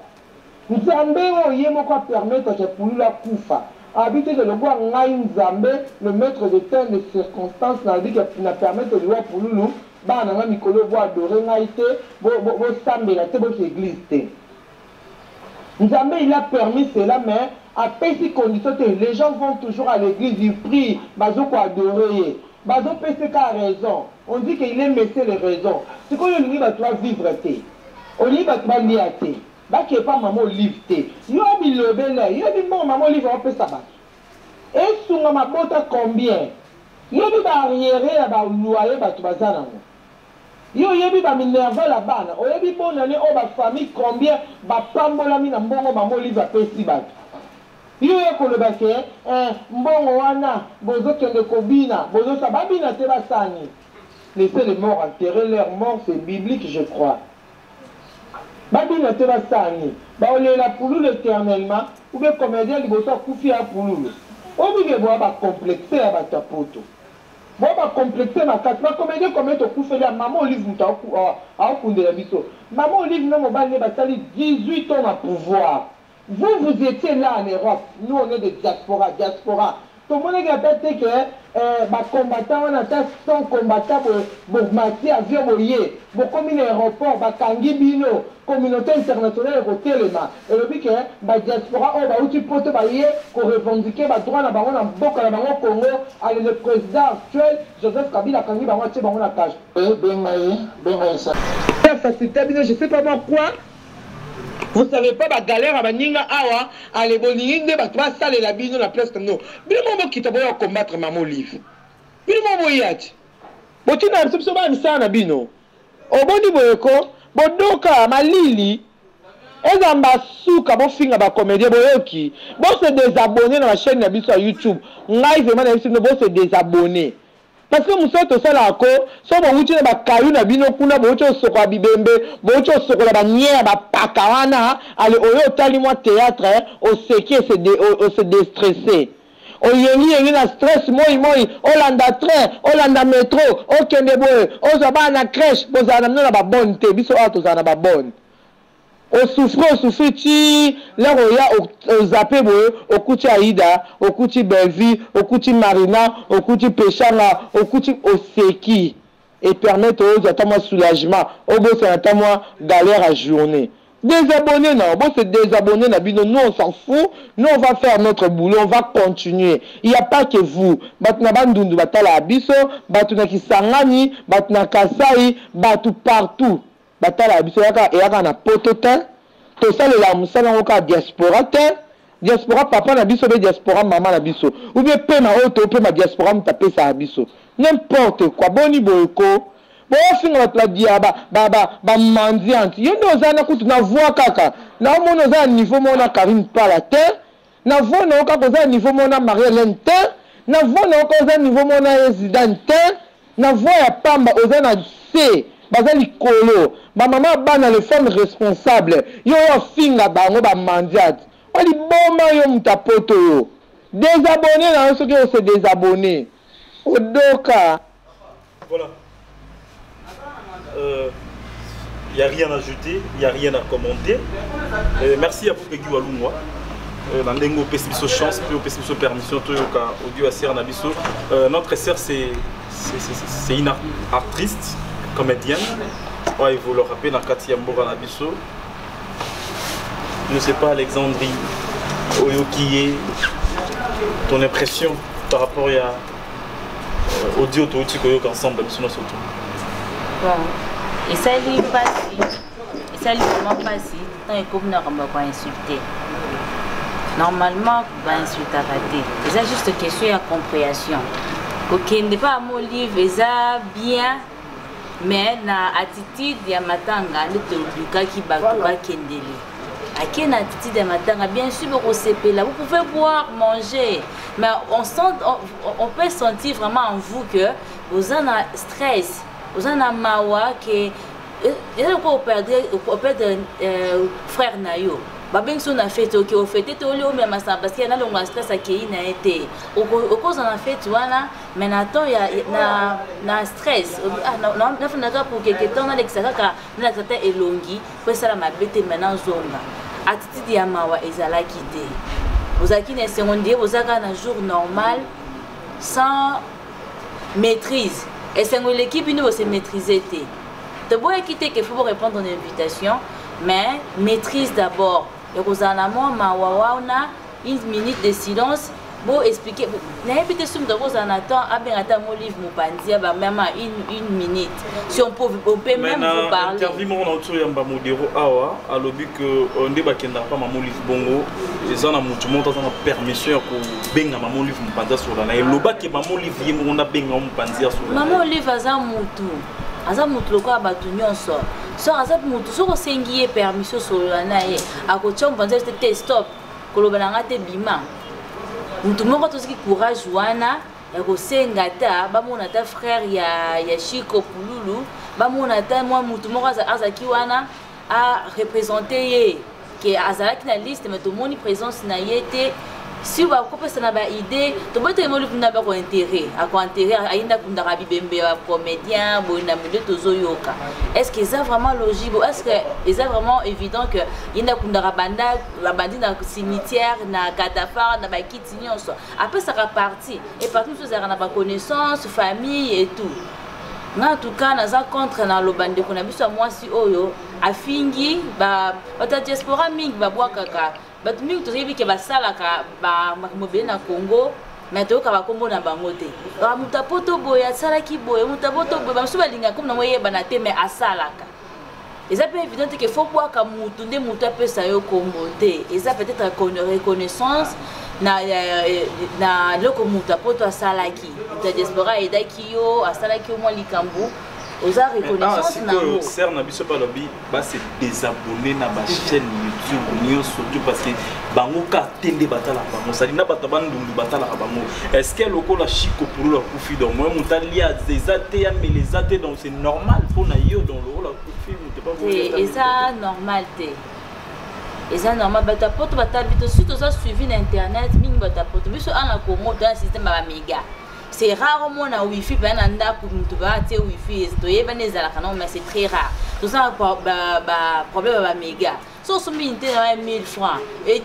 Nzambe oye moko permettre que pour la kufa habiter le roi ngai Nzambe le maître de temps de circonstances n'a dit que n'a permettre de voir pour nous ba na mikolo bo adorer ngai te bo sambela te bo église te Nzambe il a permis cela mais à ces conditions les gens vont toujours à l'église ils prient bazo ko adorer bazo pèse ka raison on dit qu'il est messé les raisons c'est qu'on lui va toi vivre te on lui va toi liate bah qui est pas maman Olive té yo bi lobela yo bi maman Olive on peut ça ba et sunga mabota combien yo bi ba arrière ya ba loyer ba tu bazana Yo yebi ba minerva la bana. Oyebi bonne année o ba famille combien ba pambola mi na mbongo maman Olive apesi bato. Yo yekoloba ke mbongo wana bozo kende kobina, bozo sababina te basani. Laissez les morts enterrer leurs morts, c'est biblique je crois. Babina te basani. Ba olela pululu éternellement ou bien comédien liboso akufi a pululu. Obige boa ba complexer ya batapoto. Boa ba complexer makati ba comédien comme to kufela maman Olive muta a okundela biso. Maman Olive no mobali basali 18 ans à pouvoir. Vous étiez là en Europe, nous on est des diaspora. Tout le monde a peut-être que les combattants, on a 100 combattants pour mater avion moyen. Pour comme l'aéroport, Kangi Bino, communauté internationale et Téléma. Et le but que la diaspora, on va aussi porter pour revendiquer les droits de l'Amérique Congo, avec le président actuel, Joseph Kabila, Kangi Bango, c'est bon, la cage. Ça facilite, je ne sais pas pourquoi. Vous savez pas la galère à Baninga Awa, à les bonines de Batwa, ça les labino la place comme nous. Bien moment qui t'a voulu combattre Maman Olive. Bien moment yat. Bon, tu n'as absolument pas ça, Nabino. Au bon niveau, bon, donc, Malili, et Zambasuka, bon, fin à ma comédie, Boyoki. Bon, c'est désabonné dans la chaîne Nabiso à YouTube. Live, bon, c'est désabonné. Parce que nous sommes tous là, si on a un caillou, on a un bibembe, on a un bannière, pakawana, allez, au tellement théâtre, au séqué, se déstresser. Au yéni, il y a stress, moi, Hollanda train, Hollanda métro, au Kendeboe, au Zabana crèche, vous avez la bonne thé, biso à tous en a bonne. Au souffre, là où il y a au zappé, au Kouti Aïda, au Kouti Belleville, au Kouti Marina, au Kouti Péchanga, au Kouti Oseki. Et permettre aux attends soulagement, au bout c'est attends galère à journée. Désabonner, non, bon c'est désabonner, nous on s'en fout, nous on va faire notre boulot, on va continuer. Il n'y a pas que vous. Batuna Bandundu, Batala Abiso, Batuna Kisangani, Batuna Kasai, Batu partout. Batala biso yaka na pototin to salela musala ngoka diaspora te diaspora papa na biso be diaspora maman na biso ou bien pema auto pema diaspora mtape sa biso n'importe quoi boni boyko bo finga la diaba ba mandiante yendo zana kutu na voix kaka na mono za niveau mona Karim pala te na voix na oka ko za niveau mona Marie-Hélène te na voix na oka za niveau mona résident te na voix ya pamba ozana C bazali kolo ba maman bana les femmes responsables yo finga bango ba mandiate wali boma yo mutapoto yo désabonné na ceux qui se désabonner odoka voilà. Il n'y a rien à ajouter, il n'y a rien à commenter. Merci à vous Peggy Walumwa. Nandengo pesibiso chance puis pesibiso permission to yoka audio asser na biso. Notre sœur c'est une artiste comédienne. Ouais, il faut le rappeler dans Katia Mbora Nabiso. Je ne sais pas, Alexandrie, Oyokiye, ton impression par rapport à audio Toutiko ensemble, sinon surtout. Bon, et ça lui passe, et ça lui vraiment passe, tant que comme on va insulter. Normalement, on va insulter raté. C'est juste une question de compréhension. Ok, n'est pas à mon livre, c'est bien. Mais na attitude ya matanga ne te luka qui bakuba kendele. À quelle attitude ya matanga bien sûr vous là vous pouvez boire, manger, mais on peut sentir vraiment en vous que vous en avez stress, vous en avez mawa que on perd frère nayo. Babeng son a fait ok au fait tout le même parce qu'il y a le stress à qui n'a été au cause on a fait tu vois là mais attends il y a na stress non pour quelque temps avec ça na certain elongi pour ça la mabete maintenant zonga attitude ya mawa ezala kité vous avez une seconde vous avez un jour normal sans maîtrise et c'est l'équipe nous se maîtriser te beau quitter qu'il faut répondre à une invitation mais maîtrise d'abord. Et vous en avez une minute de silence pour expliquer. N'ayez pas de somme de vous en attendant mon livre Moupandia, même une minute. Si on peut même vous parler. Interview mon autre yamba modéro awa à l'objet que on débat qui n'a pas mon livre bongo. Les gens ont monté dans permission pour benga mon livre Moupandia sur la. Et l'objet que mon livre on a benga Moupandia sur la. Maman livre à ça moutou. aza mutu lokola bato nyonso so aza mutu soko osengi ye permission solola na ye akotia mpanza te stop koloba na nga te bima mutu moko toziki courage wana ya kosenga ta bamona ta frère ya Chico Pululu bamona ta mwa mutu moko azaki wana a représenter ye ke azalaki na liste mais tomoni présence na ye te si bakopesa na baidée toboto emoli kunda bakointere akointere ayinda kundaka bibembe ya comédien boye na milieu tozoyoka est-ce que eza vraiment logique est-ce que eza vraiment évident que yinda kundaka bandi na cimetière na catafare na bakiti nyonso apesaka parti et parti mosusu ezalaka na baconnaissance famille et tout nga en tout cas naza contre na lobandeko na biso ya mwasi oyo afingi bato diaspora mingi babwakaka bato mingi toyebi ke basalaka mobele na Congo mais toyoka bakombo na bango te moto apoto boye asalaki boye moto apoto boye bamosusu balingaka comme nango yebana te mais asalaka eza mpe évident te ke fo bwaka mutu nde mutu apesa yo kombo te eza peut-être reconnaissance na loko mutu apoto asalaki mutu ya diaspora ayedaki yo asalaki yo mwa likambo oza reconnaissance nango ser na biso balobi base désabonné na bachaîne YouTube nyonso surtout parce que bango ka tende batala bango sali na bato bandundu batala bango est-ce que lokola Chico Pululu akufi donc moi mutali ya zezate ya melezate donc c'est normal pour na yo donc lokola akufi mutu pas vous et ça normal te eza normal bato apoto batala bito si toza suivi na internet mingi bato apoto biso ana Congo dans le système ya méga c'est rare mon a wifi ben anda pour mutu ba te wifi toyeba nezalaka non mais c'est très rare tout ça problème ba méga so somi inte na 1000 francs et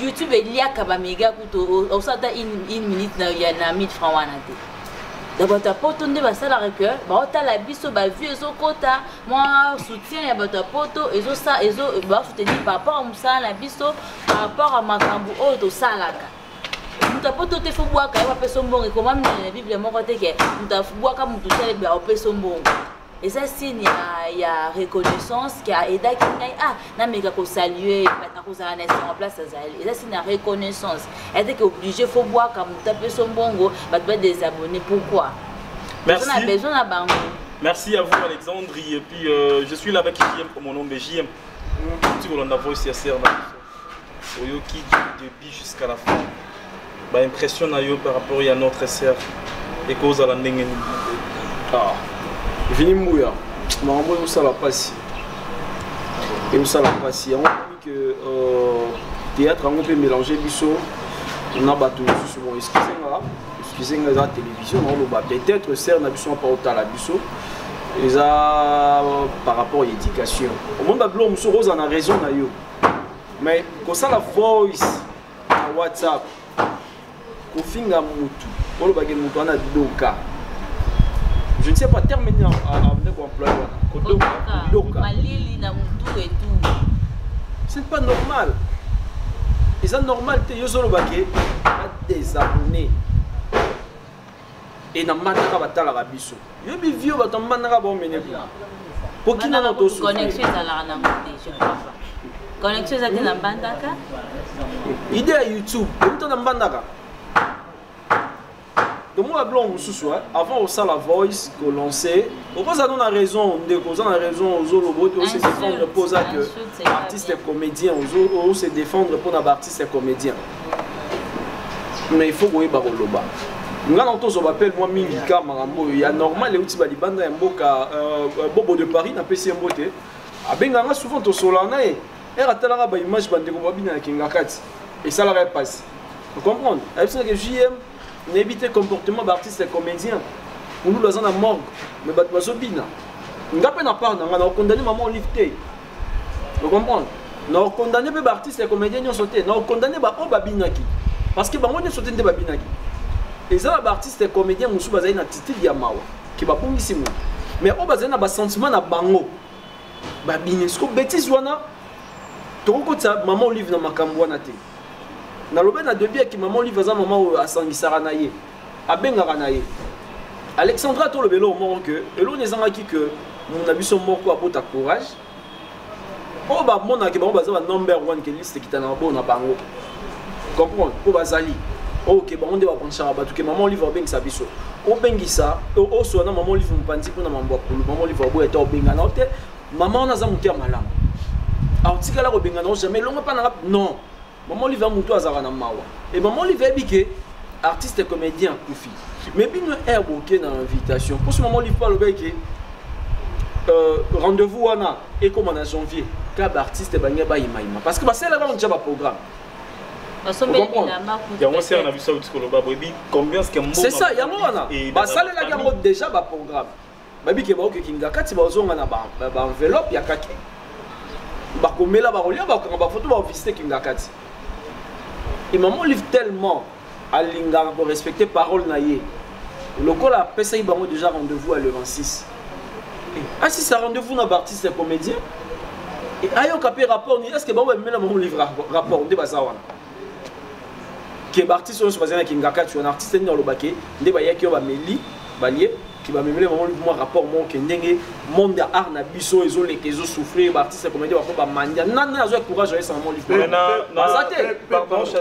YouTube il y a ka ba méga kuto au ça une minute na ya na 1000 francs wana te d'abord ta poto nde basala que ba otala biso ba vieux ezokota moi soutien ya bato poto ezo ça ezo ba soutenir par rapport à musala na biso par rapport à makambo oyo to salaka mutu apoto te fo bwaka ye bapesa mbongo ekoma mina na bible moko te ke mutu abwaka mutu tele be apesa mbongo eza signe ya reconnaissance ke aedaki ngai nameka kosalue akozala na en place azali eza signe ya reconnaissance ete ke obligé fo bwaka mutu apesa mbongo bato badésabonné pourquoi merci on a besoin na bango. Merci à vous Alexandre et puis je suis là avec JM pour mon nom mais JM tu veux l'en voice ya ser na oyoki du début jusqu'à la fin ba impression na yo par rapport à notre sœur et cause à la ndenge Vini Mbuya makambo yo sala pasi et yo sala pasi on dit que théâtre on peut mélanger biso on a bateau sur bon excusez-moi la télévision on le peut-être sœur na biso pas autant la biso eza par rapport à l'éducation au monde blanc muso rose en a raison na yo mais quand ça la voice à WhatsApp kofinga mutu polo bagé mutu ana doka je ne sais pas terminer à employer doka malili na mutu et tout c'est pas normal et ça normal te yo solo bagé désabonné et na mataka batala biso yo bi vieux batambanaka ba mené pour qui na to connexion à la na je crois pas connexion à na bandaka idée à YouTube on na bandaka. Donc moi blanc soir avant au ça la voice que l'on sait pourquoi ça donne la raison de cause la raison aux autres aussi se défendre pour ça que artiste et comédien aux autres se défendre pour un artiste et comédien mais il faut que ba loba nga na tozo appelle moi Mingika Marambo il y a normal et uti ba libanda mboka bobo de Paris na PC mbote abenga nga souvent to solana et atalaka ba image bande ko babina kinga kati et ça la passe vous comprenez est-ce que JM n'éviter comportement d'artiste et comédien nous nous dans la morgue mais bat bazobina ngape na part na condamné maman lifté vous comprenez na condamné be artiste et comédien ño sauté na condamné ba o babinaki parce que bango ño sauté nde babinaki et ça ba artiste et comédien musu bazali na titre ya mawa ki ba pongisi mu mais o bazali na ba sentiment na bango babine sko bêtise wana to ko ta maman livre na makambo wana te na lobe na début ki maman livre za maman asangisara na ye abengaka na ye Alexandra to lobelo mo que elo nezangaki que mon abiso moko abota courage o ba mona ki ba baza ba number 1 ke liste ki tana bona bango comprendre ko bazali ok bango nde baponchaka bato ke mama olive obengisa biso obengisa oswana mama olive mopanzi mpona mambo ya kulu mama olive aboya te obengana te mama wana aza motu ya malamu aotikala kobengana o jamais elongo mpa nanga non mama olive motu azalaka na mawa e mama olive yebi ke artiste comédien akufi mais bino herbe oke na invitation mposo mama olive mpo alobaki ke rendez-vous wana ekoma na janvier ka baartiste bange bayimayima parce que basalaka déjà baprogramme. C'est ça, il y a déjà un programme. Babi ke baoke kinga kati bazonga na ba enveloppe ya kaki. Ba komela ba rolia ba kanga ba photo ba visiter kinga kati. Et maman livre tellement à linga pour respecter parole na ye. Lokola pesa yi bango déjà rendez-vous à le 26. Ah si ça rendez-vous na artiste comédien. Et ayo kapé rapport ni est-ce que ba mena maman livre rapport on débat ça wana. Qui est artiste sur ce bazin qui ngaka tu un artiste dans le baquet ndé ba yaki ba meli balié qui va me moment le rapport mon que ndenge monde art na biso ezo les ezo souffrir ba artiste comédien ba ko ba mandia nan azo courage sans mon livre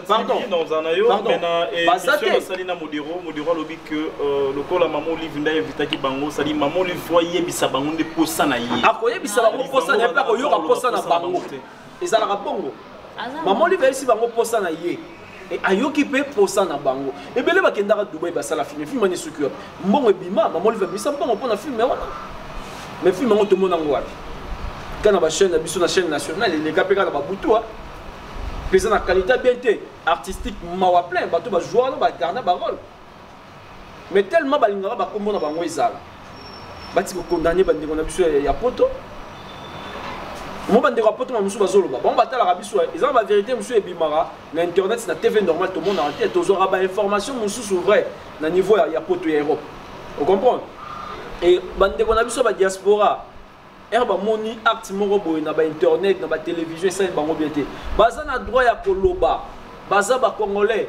pardon dans un ayo maintenant et monsieur Salina modero lobi que le col la maman livre nda invita ki bango sali maman livre voyer bisa bango de posa na yi akoye bisa bango posa na pas ko yo posa na bango ezala ka bongo maman livre ici bango posa na yi et ayoki pe posa na bango ebele bakendaka Dubai basala film film ni suki mbongo ebima maman olive bisa mbongo pona film wana mais film ngo tomona ngo wapi kana ba chaîne biso na chaîne nationale les gars peka na babutu pesa na qualité bien té artistique mawa plein bato ba jouer na ba garder ba rôle mais tellement balingara ba komona bango ezala bati ko condamner bandeko na biso ya poto moi je ne sais pas si je suis la vérité, monsieur Ebimara, na internet, na TV normal, tout le monde a arrêté. Tu auras des informations sur vrai, na niveau il y a poto et Europe. Vous comprenez? Et bande qu'on a vu sur la diaspora, herba moni acte moro boy na ba internet, na ba télévision, ça est bango bien té. Baza na droit ya koloba, baza ba congolais.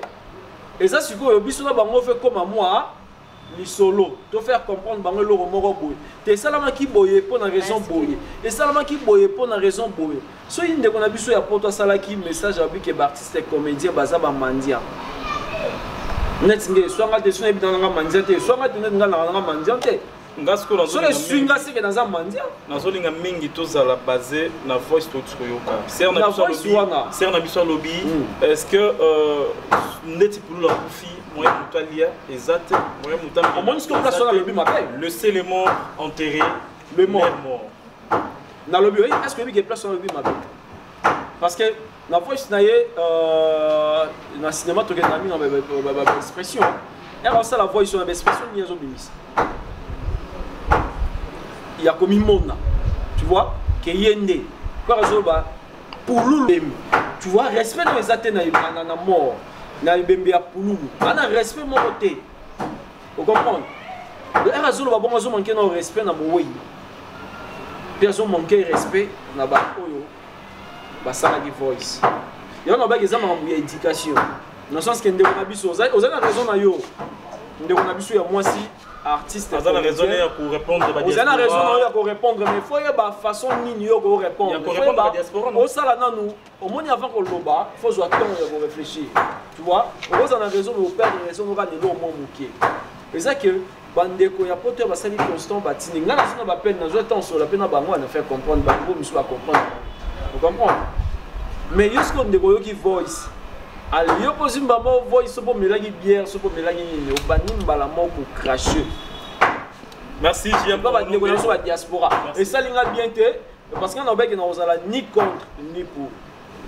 Et ça c'est quoi? Biso na bango fait comme moi. Li solo, te faire comprendre bango le moro boy. Te salama ki boye pour na raison boye. Et salama ki boye pour na raison boye. So inde qu'on a biso ya poto sala ki message abi ke artiste comédien baza ba mandia. Net nge so nga te so ebi dans nga mandia te, so nga te nga na mandia te. Ngasko na so le swinga c'est que dans un mandia. Na zo linga mingi to zala basé na voice to tsoyoka. Ser na biso lobby. Est-ce que neti pour la kufi moi mutalia exact moi mutam au moins ce qu'on place sur le lobby m'appelle le c'est les morts enterrés le mort dans le lobby est-ce que lui qui place sur le lobby m'appelle parce que la voice naie dans le cinéma tu as mis dans l'expression et alors ça la voix sur l'expression ni azo bimis il y a comme une monde tu vois que yende quoi azoba pour l'ulem tu vois respect dans les atteindre na mort na ibembe ya pululu ana respect mon côté vous comprenez le razolo ba bongo zo manquer na respect na moyi personne manquer respect na ba oyo ba sala di voice yo na ba gezama na ya éducation dans sens que ndeko na biso oza na raison na yo ndeko na biso ya mwasi artiste oza na raison ya ko répondre ba diaspora oza na raison ya ko répondre mais faut ya ba façon nini yo ko répondre ba diaspora au sala nanu au moins avant que loba faut zo attendre ya ko réfléchir tu vois oza na raison de perdre raison no ka ne lo mo muke c'est ça que bandeko ya poto ba sali constant batini nga na sina ba peine na zo temps sur la peine na bango na faire comprendre ba ngo miso ba comprendre vous comprenez mais jusqu'au ndeko yo ki voice ali yo pozimba mo voice po melagi bière so po melagi ni o banimba la moko cracher. Merci, j'aime pas la négociation à la diaspora. Et ça, il a bien été, parce qu'on a bien ni contre ni pour.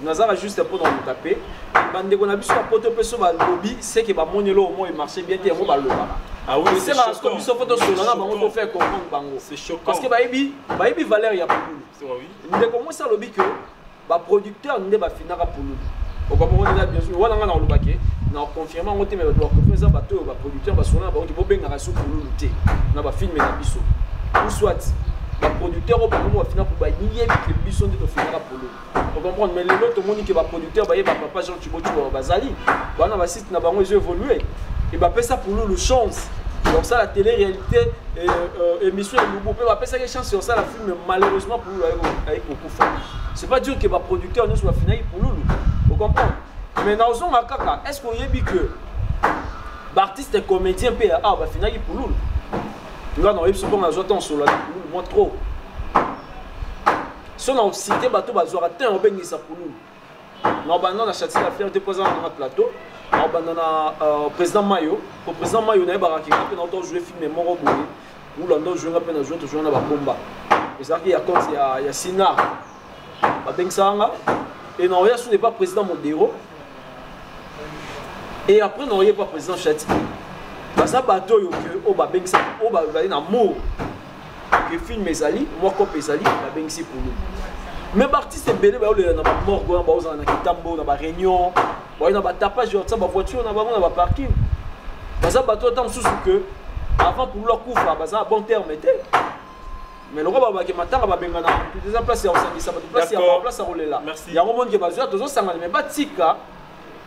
Nous avons juste pour nous taper. On a vu sur la pote sur le lobby, c'est que mon au moins il marchait bien, on va le voir. Ah oui, c'est parce que sur photo sur là, on va faire comprendre bango. C'est choquant. Parce que Baïbi Valère il y a pas de. Oui. Il commence à lobby que ba producteur ne va finir pour nous. Au moment là bien sûr, on a le baquet. On confirme on te mais doit confirmer ça bateau ba producteur ba sona ba on dit bobenga raso pour nous lutter. Na ba film na biso. Ou soit ba producteur au moment va finir pour ba nier que biso de finira pour nous. On comprend mais les autres monde que ba producteur ba papa Jean Thibaut bazali. Ba na ba site na bango ils évoluer. Et ba ça pour nous le chance. Donc ça la télé-réalité émission de Loubou peut appeler ça une chance sur ça la film malheureusement pour nous avec beaucoup de c'est pas dire que ba producteur nous soit finir pour nous. Vous comprenez? Mais dans un kaka, est-ce qu'on y a dit que artiste et comédien pe ah ba finaki pululu nga na yebso ko na zoto solo pululu moi trop so na cité bato bazwaka te obengisa pululu na banda na châtier la fleur déposer na plateau na banda na président Mayo pour président Mayo na baraki pe na to jouer film moko boye ou là ndo jouer na pe na jouer to jouer na ba bomba et ça qui a compte ya Sina ba bengisa nga et non ya ce n'est pas président Modero. Et après, non, il n'y a pas président Chati. Parce que bateau yo que au babeng ça au babeng amour que film ezali moi comme ezali babeng si pour nous. Mais artiste belé ba ole na ba morgo na ba oza na kitambo na ba réunion, ba na ba tapage yo ça ba voiture na ba parking. Parce que bateau tant sous que avant pour leur couvre ba ça bon terme était. Mais le roi ba ke matanga ba benga na des place ya osangisa ba place ya place à rouler là. Il y a un moment que ba zo tozo sangana mais ba tika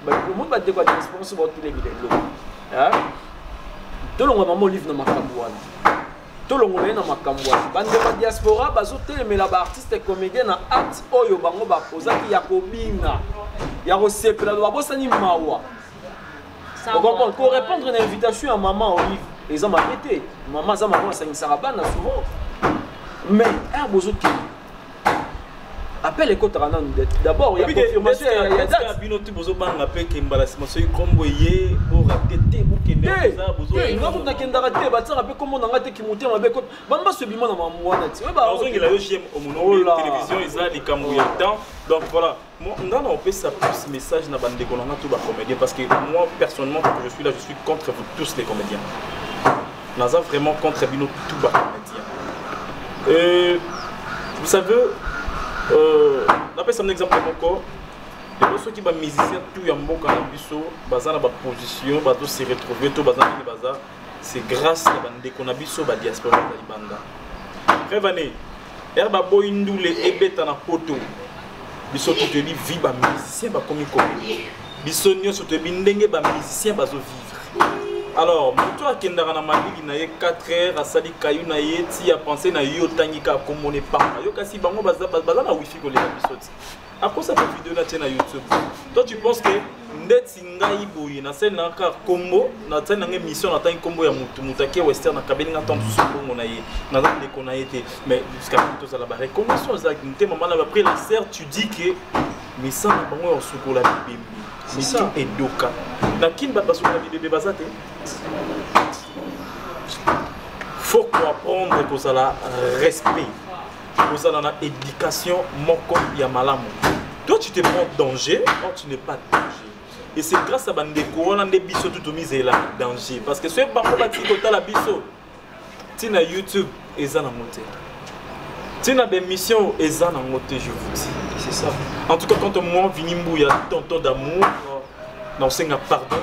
le monde va te dire que tous les vidéos. Tout le monde va livre dans ma camboine. Tout le monde est dans ma camboine. Bande de diaspora, bazote mais la artiste et comédien na acte oyo bango ba posa ki ya kobina. Ya resepela do bosani mawa. Vous comprenez? Pour répondre à une invitation à maman Olive, ils ont arrêté. Maman za maman ça sarabana souvent. Mais un bozoki appelle les côtes d'abord il y a confirmation il y a date binotu bozo banga pe kembala simaso ikombo ye bo ratete bo kende bozo ngo na kenda raté ba tsara pe comment na ngate ki monter ma be côte bamba se bima na mamwana ti ba ozongela yo chez omono télévision isa di kambu ya temps donc voilà moi on peut ça plus message na bande konanga tout ba comédien parce que moi personnellement quand je suis là je suis contre vous tous les comédiens naza vraiment contre binotu tout ba comédien vous savez d'après un exemple encore, les ceux qui sont musiciens, tout y a beaucoup dans biso, bazar na ba position, bazo se retrouver tout bazar ni bazar, c'est grâce à bande qu'on a biso ba diaspora ba libanda. Prévenez, herba boindule ebeta na poto. Biso tout te dit vie ba musicien ba komi komi. Biso nyo te bindenge ba musicien bazo vivre. Alors, toi qui es dans la Mali, il y a 4 heures, à Sadi Kayou, tu as pensé à yo tangika comme on est pas. Yo kasi bango baza na wifi ko les episodes. Après ça fait vidéo na YouTube. Toi tu penses que net singai boyi na scène na ka combo na scène na émission na tan combo ya mutu mutaki western na kabeli na tantu soko mona ye. Na za de kona été mais jusqu'à tout ça la barre. Connaissons ça que maman là après la serre tu dis que mais ça na bango en soko la bébé. C'est ça et doka. Na kin ba baso la bébé bazate. Faut apprendre que ça la respect, que ça la éducation, mon comme ya malamu. Toi tu te prends danger, or tu n'es pas danger. Et c'est grâce à bande on a des biso tout mis là danger parce que ce pas bâti total la biso. Tu na YouTube et ça na monter. Tu na des missions et ça na monter je vous dis. C'est ça. En tout cas quand moi Vinimbu ya tonton d'amour, non c'est un pardon.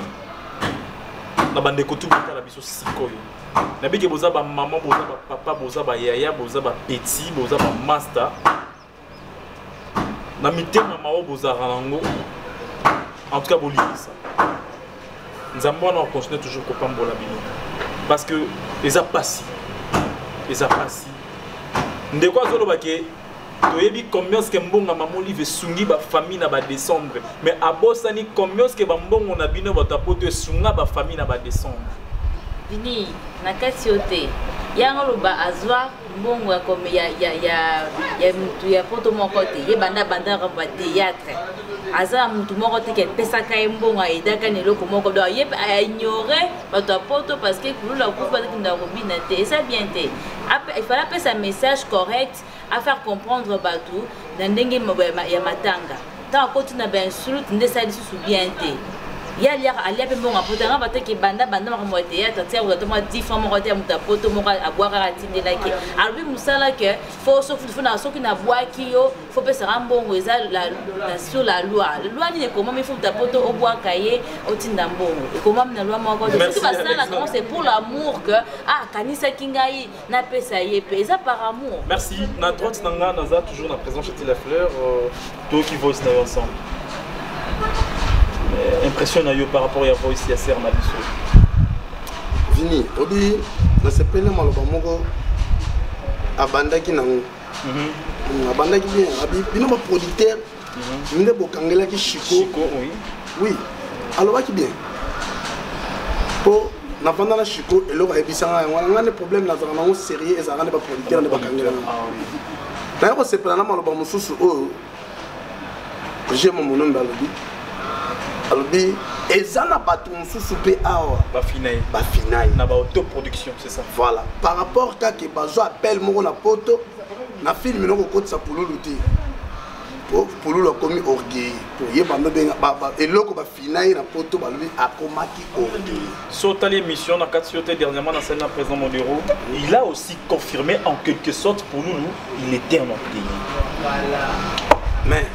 Na bande ko tout la biso sikoyo. Na biki boza ba maman boza ba papa boza ba yaya boza ba petit boza ba master. Na mitema mao boza rango. En tout cas boli ça. Nzambo na continuer toujours ko pambola bino. Parce que les a passé. Les a passé. Ndeko azolo bake toyebi combien ce que mbonga maman live sungi ba famille na ba décembre mais abosani combien ce que ba mbongo na bino ba tapoto sunga ba famille na ba décembre Vini na kati yote yango loba azwa mbongo ya comme ya mutu ya poto moko te ye banda ba théâtre aza mutu moko te ke pesaka mbongo edaka ne loko moko do ye ignorer bato poto parce que kulula kufa te nda robina te ça bien te il fallait passer un message correct à faire comprendre bato na ndenge ya matanga tant continue ben insulte ndesa lisusu bien te ya alia pe mbongo potanga bataki banda mo théâtre tia ou toma 10 francs mo côté muta poto mo a boire à tinde là que albi musala que faut sauf na soki na boire ki yo faut pe sera mbongo eza sur la loi ni comment il faut ta poto au boire cahier au tinda mbongo et comment na loi mo côté c'est pas ça là c'est pour l'amour que kanisa kingai na pesa ye pesa par amour. Merci na droite nanga naza toujours na présence chez la fleur toi qui voice na ensemble. Impression par rapport à voice ya ser na biso. Vini, obi na sepele maloba moko abandaki nango. Abandaki bien, bino ba producteur. Minde bokangela ki Chico. Chico oui. Oui. Alobaki bien. po na vanda na Chico et l'autre ebisanga on a des problèmes na zana sérieux et ça ne pas producteur ne pas kangela na ko se plana maloba mususu o j'ai mon nom balobi alobi ezana batu mususu pe awa ba finai na ba autoproduction, c'est ça. Voilà, par rapport à que bazo appelle mon la poto na film no ko kotsa pululu ti pululu komi orgueil pour yebanda benga baba eloko ba finai na poto balobi akomaki orgueil. Sur l'émission na Katsiote dernièrement dans scène à présent Modero, il a aussi confirmé en quelque sorte pour nous il était en orgueil. Voilà. Mais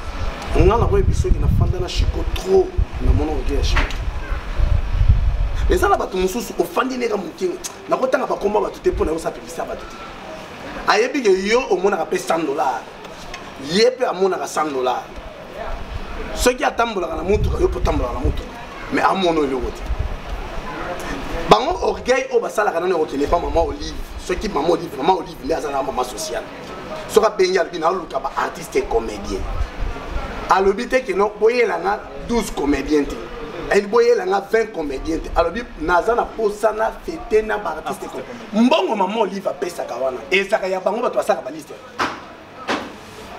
on a la voix biso qui na fanda na Chico trop na mon orgueil Chico. Les gens là-bas, tout le monde au fandi nega mouking. Na ko tanga ba komba ba tuté pour na sa publicité ba tuté. Ayebi ke yo au moins na paye $100. Yepe a mona ka $100. Ceux qui attendent la mutuka yo pour tambola la mutuka. Mais à mon le wote. Bango orgueil au basala kana ne pas maman Olive. Ceux qui maman Olive les azana maman sociale. Sera benya bina luka ba artiste et comédien. A l'obité que non boye la na 12 comédiens. Elle boye la 20 comédiens. Alors naza na posana fete na ba artiste ko. Mbongo maman Olive a pesa kawana. Et ça ya bango ba to saka ba liste.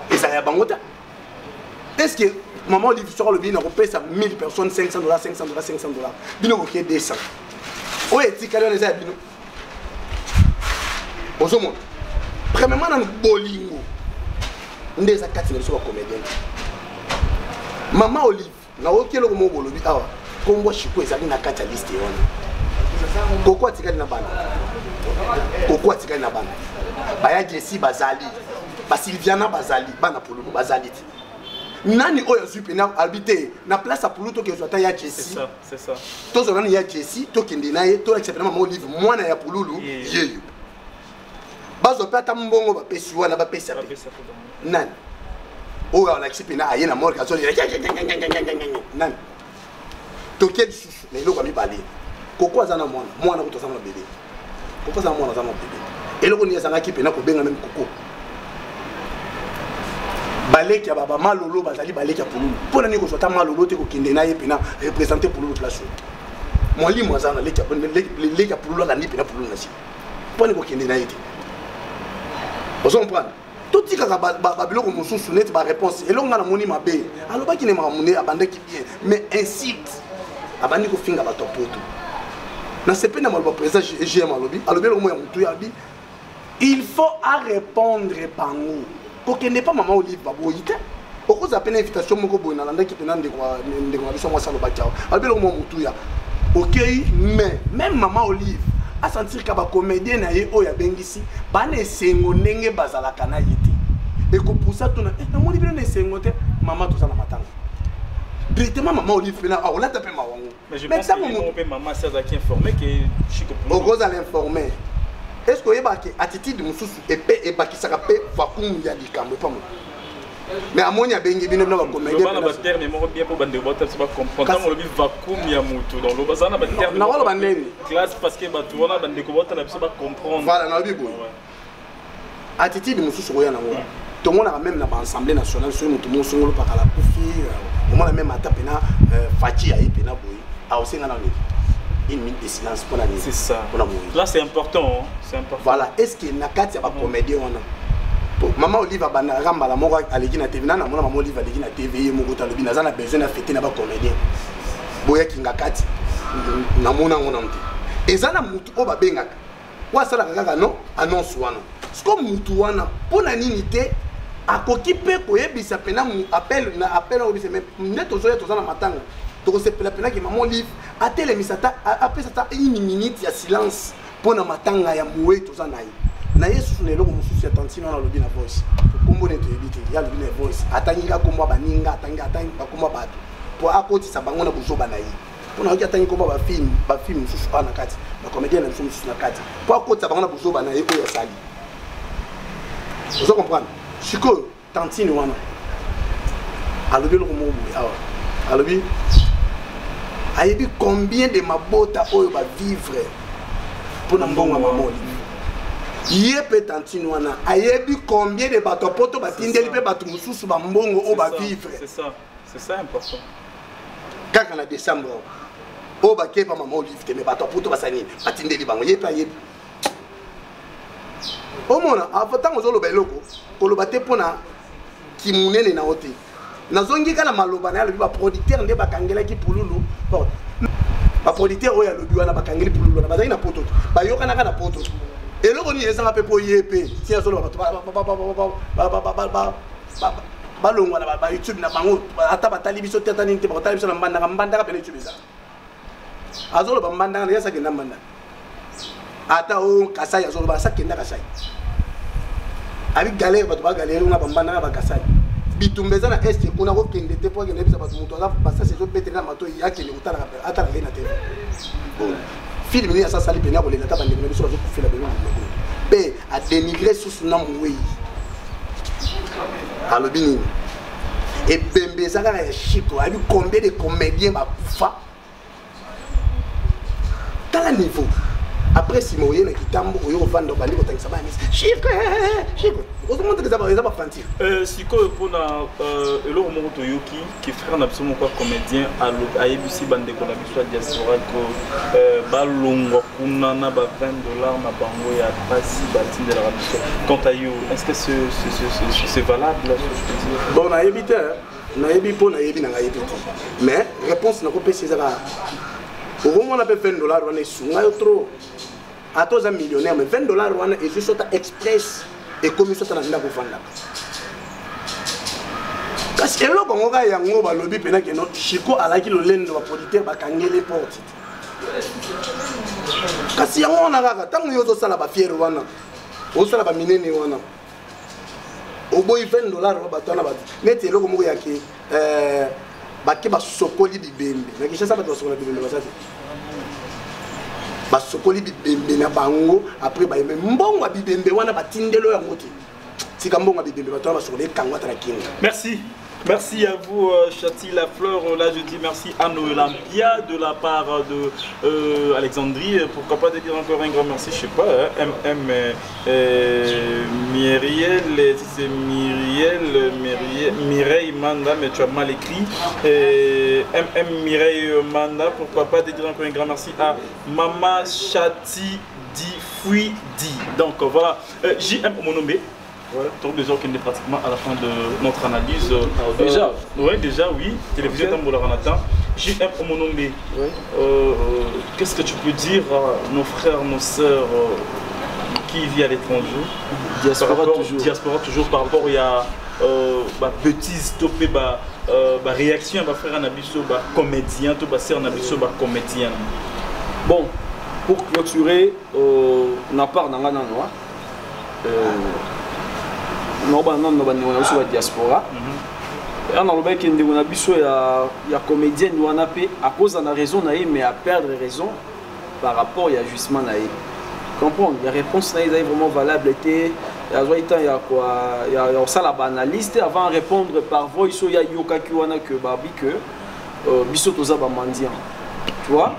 Et ça ya bango ta. Est-ce que maman Olive sera le bien européen ça 1000 personnes $500 $500 $500 bino ko 200. Oye tikalo les a bino. Ozomo. Premièrement dans bolingo. Ndeza kati na so comédien. Maman Olive na okelo ko mo bolobi awa. Kongo Chico ezali na kati ya liste wana. Pourquoi tikali na bana? Pourquoi tikali na bana? Baya Jessie bazali, ba Sylviana bazali, bana Pululu bazali. Nani oyo supena habité na place à Pululu to ke zota ya Jessie. C'est ça. To zona ya Jessie to kende na ye to exceptement Maman Olive mwana ya Pululu yeyo. Bazo pata mbongo ba pesi wana ba pesi ape. Nani? Oyo ala supena aye na mort kazoli. Nani? Toké du susu mais eloko mi balé koko azana mwana ko tozana bébé koko azana mwana azana bébé eloko ni azana kipe na ko benga même koko balé ki baba malolo bazali balé ki Pululu pona ni ko sota malolo te ko kende na ye pena représenter Pululu place moi li moi azana le ki Pululu la ni pena Pululu na si pona ko kende na ye te vous comprenez tout tika ba biloko mususu net ba réponse eloko na moni mabe aloba ki ne ma mune abande ki bien mais incite abandi ko finga bato poto na sepe na maloba président GM alobi lo mo ya mutu ya bi il faut à répondre bango ko ke ne pas maman Olive baboyite oko za pena invitation moko boy na landa ki pena ndeko biso mo salo bakao lo mo mutu ya OK mais même maman Olive a sentir ka ba comédien na ye o ya bengisi ba na esengo ndenge bazala kana yete et ko poussa tona na moni bino na esengo te maman to sana matanga. Directement maman Olive pena on l'a tapé mawango. Mais je pense que maman ça qui informé que Chico Pululu. Au gros à l'informer. Est-ce que yeba que attitude mususu epé et ba kisaka pe vakumu ya likambo pas moi. Mais amoni abengi bino na ba comédien. On a ba terme moko bien pour bande bota ça va comprendre on le vakumu ya mutu donc le bazana ba terme. Na wala bandeni. Classe parce que ba tu wana bande ko bota na biso ba comprendre. Voilà na bibo. Attitude mususu roya na ngo. Tout le monde a même dans l'Assemblée nationale, sur tout le monde sur le parc à la Koufi, au moins même à Tapena, Fatih à Ipena Boy, à aussi une minute de silence pour la nuit. C'est ça. Là c'est important, c'est important. Voilà, est-ce qu'il y a quatre comédiens Maman Olive a banaramba la mort à l'église TV, na maman Olive à l'église TV, mon gars le binazana besoin de fêter na ba comédien. Boya kinga kati, na mona ngona mti. Ezana mutu oba benga. Wa sala kaka non annonce wana. Sko mutu wana pona nini te akoki pe koyebisa pena appel na appel obise mais neto zoya tozana matanga to se pena ki maman Olive a telemisata après ça une minute ya silence pona matanga ya muwe tozana yi na yesu ne loko mususu ya tantino na lobi na voice kombo ne to ebite ya lobi na voice atanginga kombo baninga atanga bakombo bato po akotisa bango na buzoba na yi pona oki atangi kombo ba film mususu pa na kati ba comédien na mususu na kati po akotisa bango na buzoba na yi oyo sali. Vous comprenez? Chico, tantine wana. Alobi lo mo boy awa. Alobi ayebi combien de mabota oyo ba vivre pour na mbongo maman Olive. Yepe tantine wana ayebi combien de bato poto ba tindeli pe bato mususu ba mbongo o ba vivre. C'est ça important. Quand en décembre Oh, bah, qui pas maman Olive, mais pas toi pour toi, ça n'est pas tindé les bangs, yépa yépa. Oh, mon, avant tant que le loco, pour le battre pour na qui mounait les naotés. Nazongi kana malobana le producteur nde bakangela ki pululu. Bon. Ba producteur oya le biwana bakangeli pululu na bazali na poto. Ba yokana kana poto. Et le koni ezanga pe po yepe. Si azolo ba longwa na ba YouTube na bango ata batali biso tata ninte ba batali biso na mbanda ka pele YouTube za. Azolo ba mbanda na yasa ke na mbanda. Ata o kasai azolo ba sakenda kasai. Abi galère ba galère na mbanda ba kasai. Bitumbeza na est kuna ko kende te po kende bisa ba muto za basa sezo betre na mato yake le utala ka ata na TV. Bon. Film ni asa sali pena ko le tata bande biso zo kufela belo. Pe a dénigrer sous na mouyi. Alobini. Et Bembeza ka chico, a vu combien de comédiens ba kufa. Dans le niveau. Après si moyen na kitambo oyo vando bali ko tangisa ba mis. Chico. Vous montrez que ça va fantir. Si quoi pour na le moment Toyoki qui frère na absolument quoi comédien à ABC bande ko na biso diaspora ko balongo kuna na ba $20 na bango ya pasi batine de la radio. Quant à you, est-ce que c'est valable là ce que je peux dire? Bon na yebite na yebi po na yebi na yebite. Mais réponse na ko pesi ça va. Au moment on a $20 on est sous trop. À tous un millionnaire mais $20 on est juste express. Et comme ça, on a fait parce que là, on a eu un lobby pendant que notre Chico a laki le lendo producteur va gagner les portes. Parce que on a raga tant que nous sommes fiers wana, on sommes pas minés wana. Au bout de $20 on va battre na bat. Mais tu es là comme on yaki baki ba sokoli bibembe. Mais qui ça va te sokoli bibembe ça? Basokoli bibembe na bango après ba yembe mbongo bibembe wana batindelo ya ngoti tika mbongo bibembe batwa basokoli kangwa tala kinga. Merci à vous Chati Lafleur. Là je dis merci à Noëlampia de la part de Alexandrie. Pourquoi pas de dire encore un grand merci, je sais pas, Myriel, c'est Mireille Manda, mais tu as mal écrit. Mireille Manda, pourquoi pas de dire encore un grand merci à Mama Chati Di Fui Di. Donc voilà, JM Omonombe. Voilà, donc déjà qu'on est pratiquement à la fin de notre analyse. Déjà déjà oui. Télévision Tambola Ranatan. JM Omonombe. Qu'est-ce que tu peux dire à nos frères, nos sœurs qui vivent à l'étranger? Diaspora toujours par rapport à bêtises, topé, réaction à frère Nabiso, comédien, tout sœur Nabiso, comédien. Bon, pour clôturer, on a part dans la noix. Non, la diaspora. On a le qu'il y a comédien à cause de la raison, mais à perdre raison par rapport à l'ajustement. Comprendre, la réponse est vraiment valable. Il y a quoi, il y a ça la banaliste avant de répondre par voix. Il y a Yoka Kiwana que Babi que Bisotoza Bamandian. Tu vois,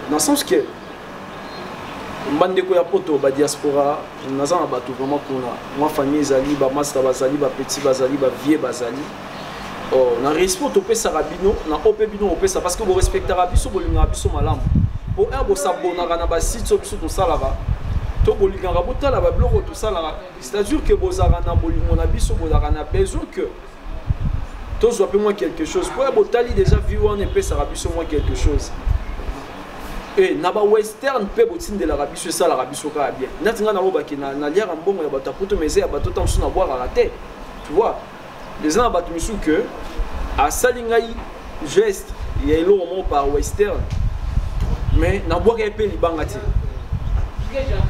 dans le sens que Mbandeko ya poto ba diaspora naza na bato vraiment kuna moi famille zali ba master bazali ba petit bazali ba vieux bazali na respect to pesa rabino na opé bino opesa parce que bo respectera biso bolinga biso malamu po erbo sabona kana ba site biso to sala ba to bolinga botala ba bloko to sala c'est-à-dire que bozara na bolingo na biso bozara na besoin que to soit peu moins quelque chose po erbo tali déjà vu on pesa biso moins quelque chose. Et naba western pe botine de l'Arabie sur ça l'Arabie sur ka bien natinga na lobaki na lier mbongo ya bato poto mais ya bato tant na boire à rater tu vois les gens bato misu que a salingai geste il y a le moment par western mais na boire pe libanga ti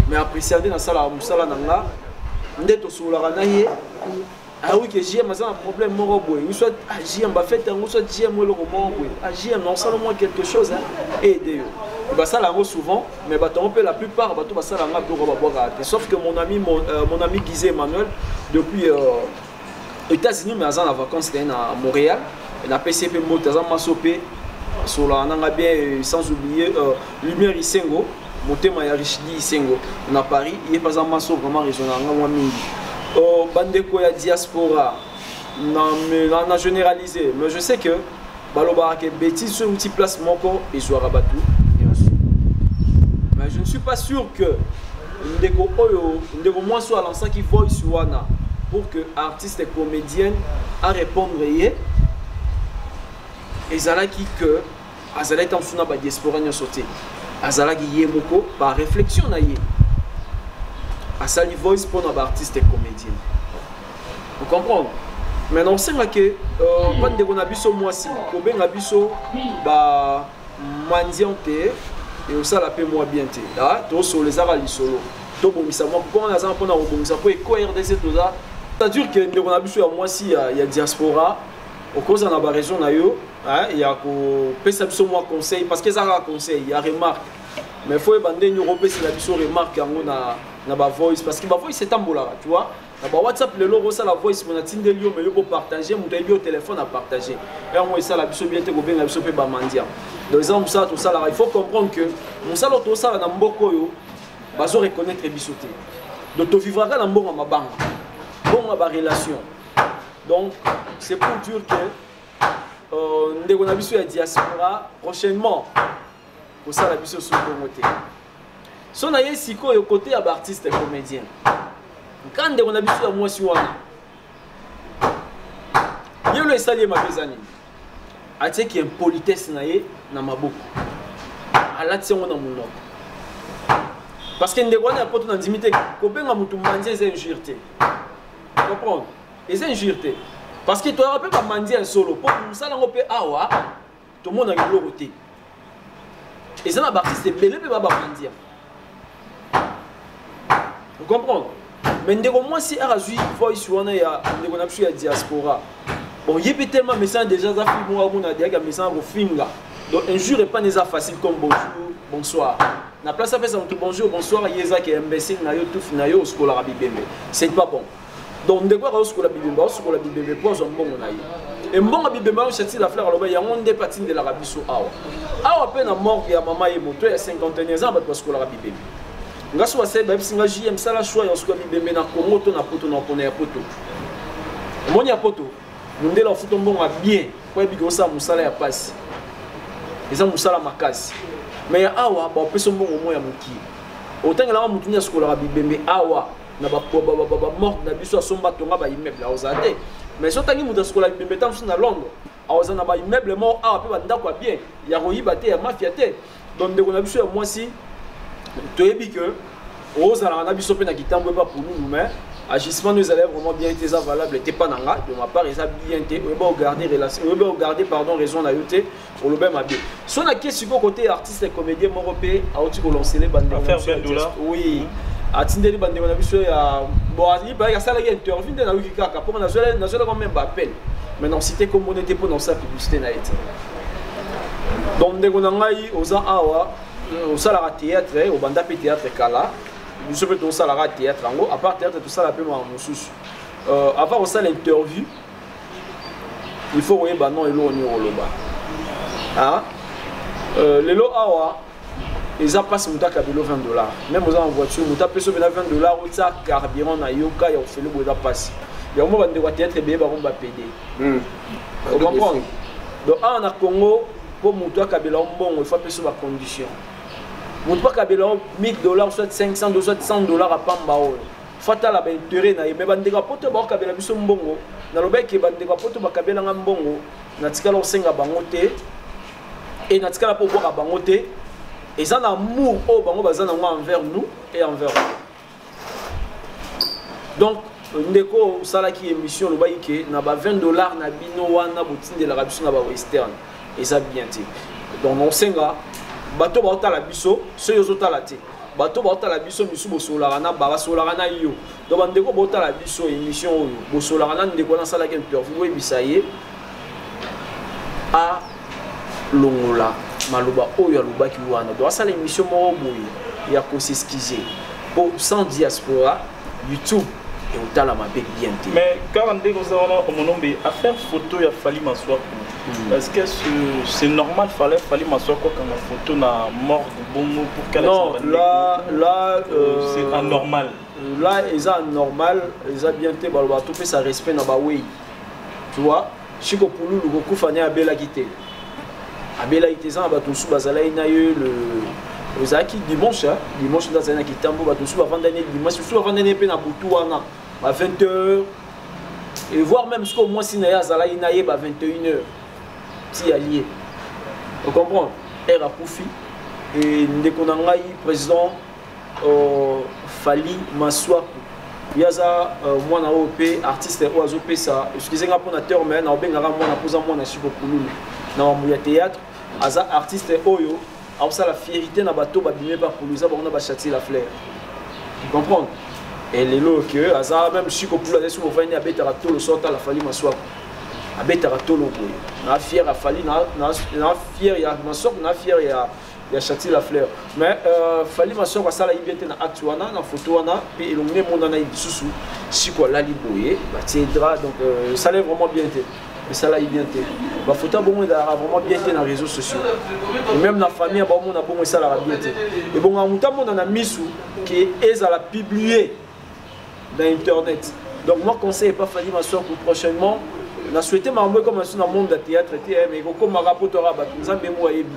mais apprécier na sala musala nanga ndeto sola na ye ah oui que JM a un problème moro boy ou soit JM va faire un soit JM le roman boy JM non seulement quelque chose aider bah ça là souvent mais bah on peut la plupart bah tout ça là sauf que mon ami Guizé Emmanuel depuis États-Unis mais en vacances à Montréal et la PCP Motazan Masopé sur la nanga bien sans oublier Lumière Isengo Motema ya Richidi Isengo on a Paris il est pas en masso vraiment régional ngwa mingi bandeko ya diaspora na généralisé mais je sais que baloba ke bêtise sur une petite place moko et soit rabattu. Mais je ne suis pas sûr que ndeko oyo ndeko moi soit lançant qui voice wana pour que artiste et comédienne à répondre yé ezalaki que azalaki en suna ba diaspora nya sauté azalaki yé moko par réflexion na yé asali voice pour na ba artiste et comédienne. Vous comprenez? Maintenant, c'est que quand on a biso moi si, on a biso ba mandiante et aussi la paix moi bien té. Là, tous sur les arts solo. To bomisa moi pour on a ça pour na bomisa pour ko RDC tout ça. C'est-à-dire que on a biso moi si il y a diaspora au cause on a ba raison na yo, hein, il y a ko pesa biso moi conseil parce que ça a conseil, il y a remarque. Mais faut bander ñu repé c'est la biso remarque yango na ba voice parce que ba voice c'est tambola, tu vois. Dans WhatsApp, le logo, ça la voice, on a tindé lieu, mais pour partager, mon téléphone à partager. Et on ça la biso bien te gobe na biso pe ba mandia. Dans exemple ça tout ça là, il faut comprendre que mon salon tout ça na mboko yo, bazo reconnaître bisoté. Donc tu vivras dans mbonga mabanga. Bon ma relation. Donc c'est pour dire que ndeko na biso ya diaspora prochainement pour ça la biso sur promoter. Son aye siko yo côté à artiste et comédien. Quand on a vu sur moi si on il y a le salé ma bezani a dit qu'il y a une politesse naie na maboko à la tiens on a mon nom parce que ndeko na poto na dimité ko benga mutu mandia c'est injurité comprendre et c'est injurité parce que toi rappelle pas mandia un solo pour ça na ngopé awa tout le monde a le côté et ça na baptiste belé pe ba mandia vous comprenez. Mais ndeko moi si arazu voice wana ya ndeko na biso ya diaspora bon yebi tellement message déjà za film moi on a déjà message au finga donc un jour est pas déjà facile comme bonjour bonsoir na place après ça on bonjour bonsoir yeza qui est imbécile na yo tout na yo skola rabibembe c'est pas bon donc ndeko ra skola bibembe pour un bon na yo et bon rabibembe on chati la fleur loba ya on des patines de la rabiso awa pe na mort ya mama ye moto ya 51 ans ba skola rabibembe ngaso wa seba bisinga JM sala choix ya skola bibembe na Congo to na poto na kona ya poto moni ya poto ndela ofuto mbonga bien kwa biko sa musala ya pasi eza musala makasi mais awa ba peso mbongo moya muki otangela wa mutunya skola bibembe awa na ba mort na biso asomba tonga ba immeuble ozate mais so tangi muta skola bibembe tam na Londres awaza na ba immeuble mort awa pe ba ndako bien ya royiba te ya mafia te donc ndeko na biso ya mwasi toyebi que ozala na biso pe na kitambo pas pour nous mais agissement nous allait vraiment bien été valable était pas nanga de ma part ça bien été on va garder relation on va garder pardon raison na yoté pour le même bien son na question côté artiste et comédien européen a aussi lancer les bandes faire $20 oui atindeli bande na biso ya bon il ba ya sala ya interview na wiki kaka pour na zola quand même appel maintenant cité comme on était pour dans sa publicité na été donc ndeko na ngai oza awa au salara théâtre au banda pe théâtre kala nous sommes au salara théâtre en gros à part théâtre tout ça la peu moi mususu avant au salle interview il faut voyer ba non elo ni oloba hein lelo awa ils a passé muta kabelo $20 même aux en voiture muta peso bena $20 au ça carburant na yoka ya ofele boza passe ya mo bande wa théâtre be ba komba PD vous comprenez donc en Congo pour muta kabelo mbongo il faut peso ba condition mon pas kabela $1000 soit $500 soit $100 à pamba fatala ba intérêt na yebe bandeka poto ba kabela biso mbongo na lobeke bandeka poto ba kabela nga mbongo na tikala osenga bango te et na tikala po boka bango te et ça amour o bango bazana nga envers nous et envers eux. Donc ndeko sala ki émission lo bayike na ba $20 na bino wana botinde la biso na ba western et ça bien ti donc on senga bato ba otala biso so yo zotala te bato ba otala biso misu bosolaka na ba basolaka na yo donc bandeko ba otala biso émission oyo bosolaka na ndeko na sala ke interview we bisaye a longola maloba oyo alobaki wana donc asala émission moko boye ya koseskize pour sans diaspora YouTube et otala mabe bien te mais quand ndeko zona omonombe à faire photo ya Fally Maswako. Est-ce que c'est normal fallait m'asseoir quoi quand la photo n'a mort de bon mot pour qu'elle non là c'est anormal là ils ont normal ils ont bien été bah tout fait ça respect na ba oui tu vois Chico Poulou le beaucoup fani abela quitté abela quitté ça ba tout sous bazala ina le ozaki dimanche dimanche dans un qui tambo ba tout sous avant d'année dimanche sous avant d'année pe na butu wana à 20h et voir même ce qu'au moins si na zala ina ye ba 21h si allié on comprend era Koufi et ndeko na ngai président Fali Maswaku yaza mwana OP artiste oazo pesa excusez-moi pour nateur mais na benga mwana poza mwana Chico Poulou na wamuya théâtre aza artiste oyo a ça la fierté na bateau babimé par Poulouza ba on a ba châtier la fleur vous comprenez et les lots que aza même Chico Poulou a sur venu abeta rato le sort la Fali Maswaku abeta rato lo boy na fier a Fali na fier ya Maswaku na fier ya châtier la fleur mais Fali Maswaku ça la ibete na acte wana na photo wana puis illuminé mon ana isusu Chico la liboye ba tiendra donc ça l'est vraiment bien été mais ça là il bien été ba photo bon vraiment bien été dans les réseaux sociaux et même la famille ba mon a bon ça la bien été et bon en muta mon na misu qui est à la publier dans internet donc moi conseille pas Fali Maswaku prochainement on a souhaité m'envoyer comme dans le monde de théâtre mais comme rapportera ba nzambe mo ayebi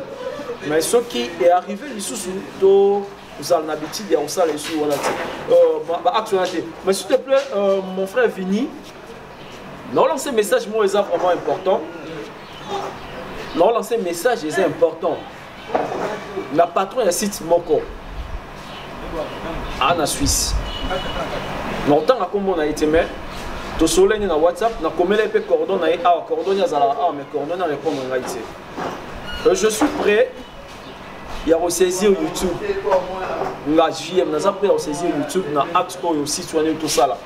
mais ce qui est arrivé les sous to vous avez l'habitude de ça les sous voilà mais s'il te plaît mon frère Vini non lancer message moi est vraiment important non lancer message est important la patron est site Moko en Suisse longtemps comme on a été mais to soleil na WhatsApp na komela pe cordon na cordon ya zala mais cordon na répondre en Haïti je suis prêt il y a ressaisir YouTube la JM na zapé ressaisir YouTube na acte aussi soigner tout ça là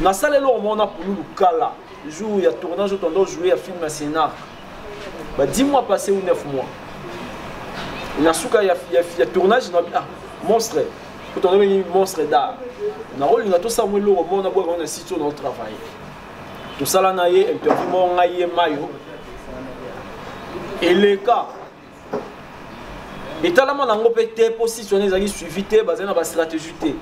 na salle là on a pour nous kala jour il y a tournage on doit jouer à film à scénar bah 10 mois passé ou 9 mois na suka il y a tournage na monstre pour on a monstre d'art na rôle na tout ça moi lo on a boire on a site dans le travail tout ça là na yé interview mo ngaye mayo et les cas et tellement nango pété positionner zaki suivi té basé na ba stratégie té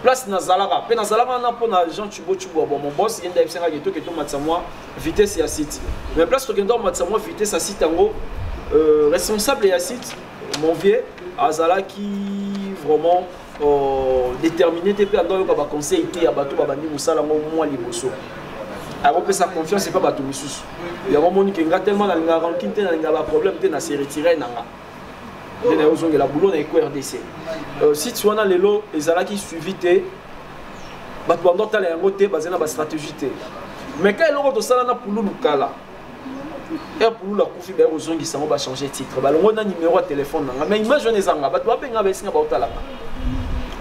place na zalaka pe na zalaka na pona Jean Chubo bon mon boss yenda fsenga geto ke to matsamwa vitesse ya site mais place to kendo matsamwa vitesse ya site ngo responsable ya site mon vieux azala qui vraiment déterminé té pe ando ko ba conseil té ya bato ba bandi musala ngo moi liboso alors que sa confiance c'est pas bato misusu ya romoni ke nga tellement na nga ranking té na nga ba problème té na se retirer nanga la boulot na EcoRDC si tu as les lots les ala qui suivi té pendant ta la ngoté basé na ba stratégie té mais quand le to sala na Poulou kala et Poulou la Koufi ba ozongi sango ba changer titre ba longo na numéro de téléphone na mais image on ezanga ba to benga ba singa ba otala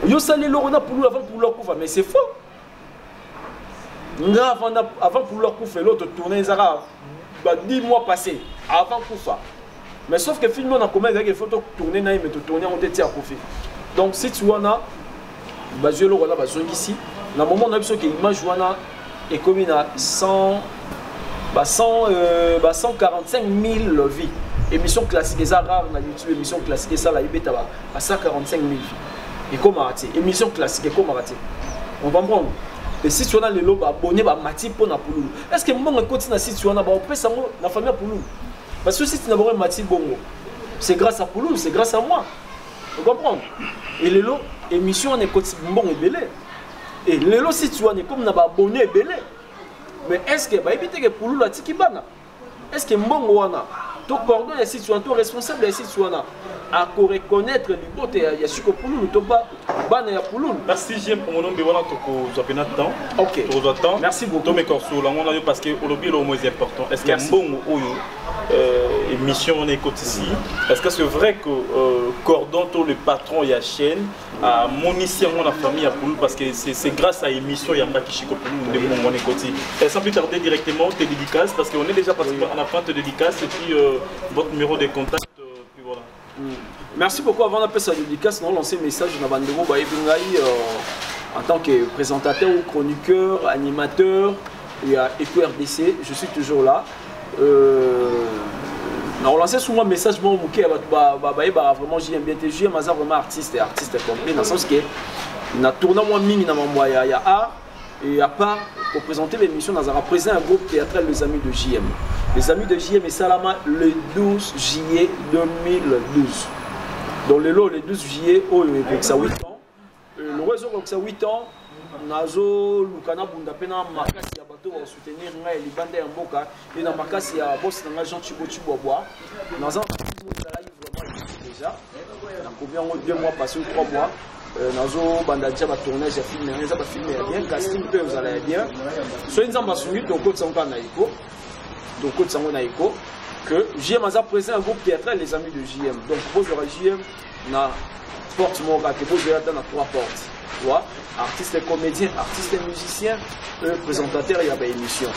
yo sali lo na Poulou avant Poulou la Koufa mais c'est faux nga avant Poulou la Koufa l'autre tourner ezara 10 mois passés avant Koufa. Mais sauf que film on a comment il faut tourner na mais tourner on était à Koufi. Donc si tu vois bah je le voilà bah ici na moment on a vu que image wana est comme à 145 000 vies. Émission classique les rares na YouTube émission classique ça la ibeta à 145 000 vies. Et comment rater émission classique et comment rater. On va comprendre. Et si tu as les lobes abonnés bah mati pour na Poulou. Est-ce que mon continue na si tu as bah on peut ça la famille Poulou. Parce que si tu n'as pas Mati Bongo, c'est grâce à Poulou, c'est grâce à moi. Vous comprenez? Et les lots, émission on est quotidien bon et belé. Et les lots, si tu as comme n'a pas abonné et belé. Mais est-ce que bah éviter que Poulou la tikibana? Est-ce que Mbongo wana? Ton cordon est si tu as ton responsable est si tu as à reconnaître l'hypothèse il y a Chico Poulou to ba bana ya Poulou. Merci j'aime pour mon nom bewana toko zapena temps. OK. To temps. Merci beaucoup. To me corso la mona parce que au lobby le mot est important. Est-ce que Mbongo oyo émission on est ici. Est-ce que c'est vrai que Cordon le patron et la chaîne a monifié la famille à Poulou parce que c'est grâce à l'émission il y a pas Chico Poulou de mon écoute. Sans plus tarder directement tes dédicaces parce qu'on est déjà participé à la fin de dédicaces et puis votre numéro de contact puis voilà. Merci beaucoup. Avant d'appeler sa dédicace, nous lancer un message dans Bandego en tant que présentateur ou chroniqueur, animateur et à EcoRDC. Je suis toujours là. On lancé souvent un message bon bouquet vraiment j'aime bien j'aime vraiment artiste complet dans le sens que na tourné moi ming na mamboya ya art Et à part, pour présenter l'émission, nous avons présenté un groupe théâtral, les Amis de JM. Les Amis de JM et Salama le 12 juillet 2012. Donc le 12 juillet, avec ça 8 ans. Le réseau avec ça 8 ans, nazo lukana bunda pena makasi ya bato ba soutenir ngai libanda ya mboka et na makasi ya boss na Jean Chibo Chiboboa. Nazo vraiment déjà. Na combien 2 mois passés ou 3 mois. Nazo banda déjà ba tournage ya film, ça ba filmer bien, casting peu vous allez bien. So ils ont soumis donc côté sanka na iko. Donc côté sanka na iko que JM a présent un groupe théâtral les Amis de JM. Donc pose le JM na porte mon gars, pose le dans 3 portes. Tu vois, artistes et comédiens, artistes et musiciens, présentateurs, il y a des émissions.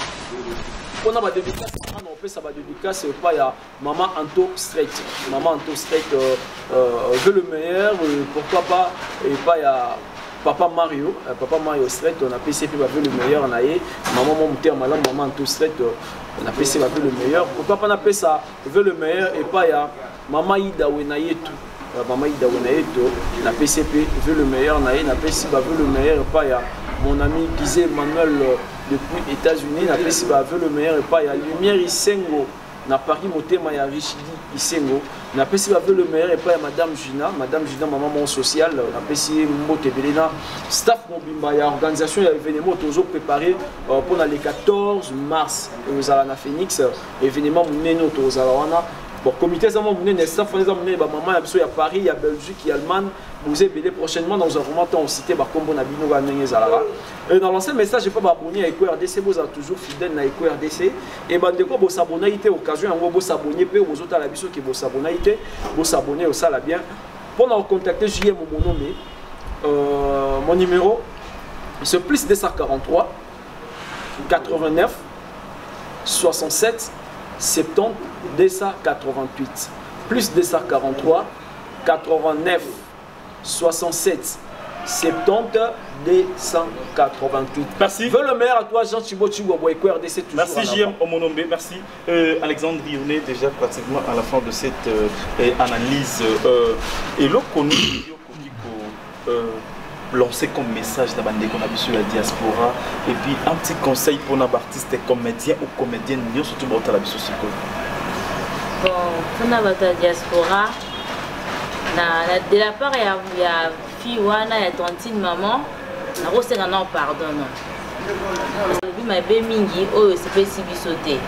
On a des dédicaces, on peut ça va dédicace pas ya Maman Anto Straight. Maman Anto Straight veut le meilleur, pourquoi pas et pas ya Papa Mario Straight, on a PCP va veut le meilleur on a maman mon terme malade Maman Anto Straight, on a PCP va veut le meilleur. Pourquoi pas on appelle ça veut le meilleur et pas ya Maman Ida Wenaye tout. Maman Ida Wenayeto, la PCP veut le meilleur, la PCP veut le meilleur, et pas ya mon ami Gizé Manuel depuis les États-Unis, la PCP veut le meilleur, et pas ya Lumière Isengo, na Paris Motema ya Richidi Isengo, la PCP veut le meilleur, et pas ya Madame Gina, maman mon social, la PCP Motebelena, staff Mobimba, ya organisation, ya événement toujours préparé pour les 14 mars, aux Alana Phoenix, événement Mouneno aux Alawana. Bon, comité ça m'a mené staff on les a mené maman il y a Paris, il y a Belgique, il y a Allemagne, vous avez prochainement dans un moment temps cité par combo na bino gagner zalala. Et dans l'ancien message j'ai pas abonné à EcoRDC, vous êtes toujours fidèle à EcoRDC et bande quoi vous s'abonner été occasion en vous s'abonner peu aux autres à la biso qui vous s'abonner été vous s'abonner au ça la bien. Pour nous contacter JM mon nom mon numéro c'est plus 243 89 67 70 288 plus 243 89 67 70 288. Merci. Veux le maire à toi Jean Chibo Chiboboa EcoRDC toujours. Merci JM Omonombe, merci Alexandre Rionnet déjà pratiquement à la fin de cette analyse et l'autre connu lancer comme message d'abord qu'on a vu sur la diaspora et puis un petit conseil pour nos artistes comédiens ou comédiennes surtout pour la diaspora. Bon, pour la diaspora, de la part il y a fille wana il y a tontine maman, na rose na non pardon non. Depuis ma belle mingi oh c'est pas si bisoté.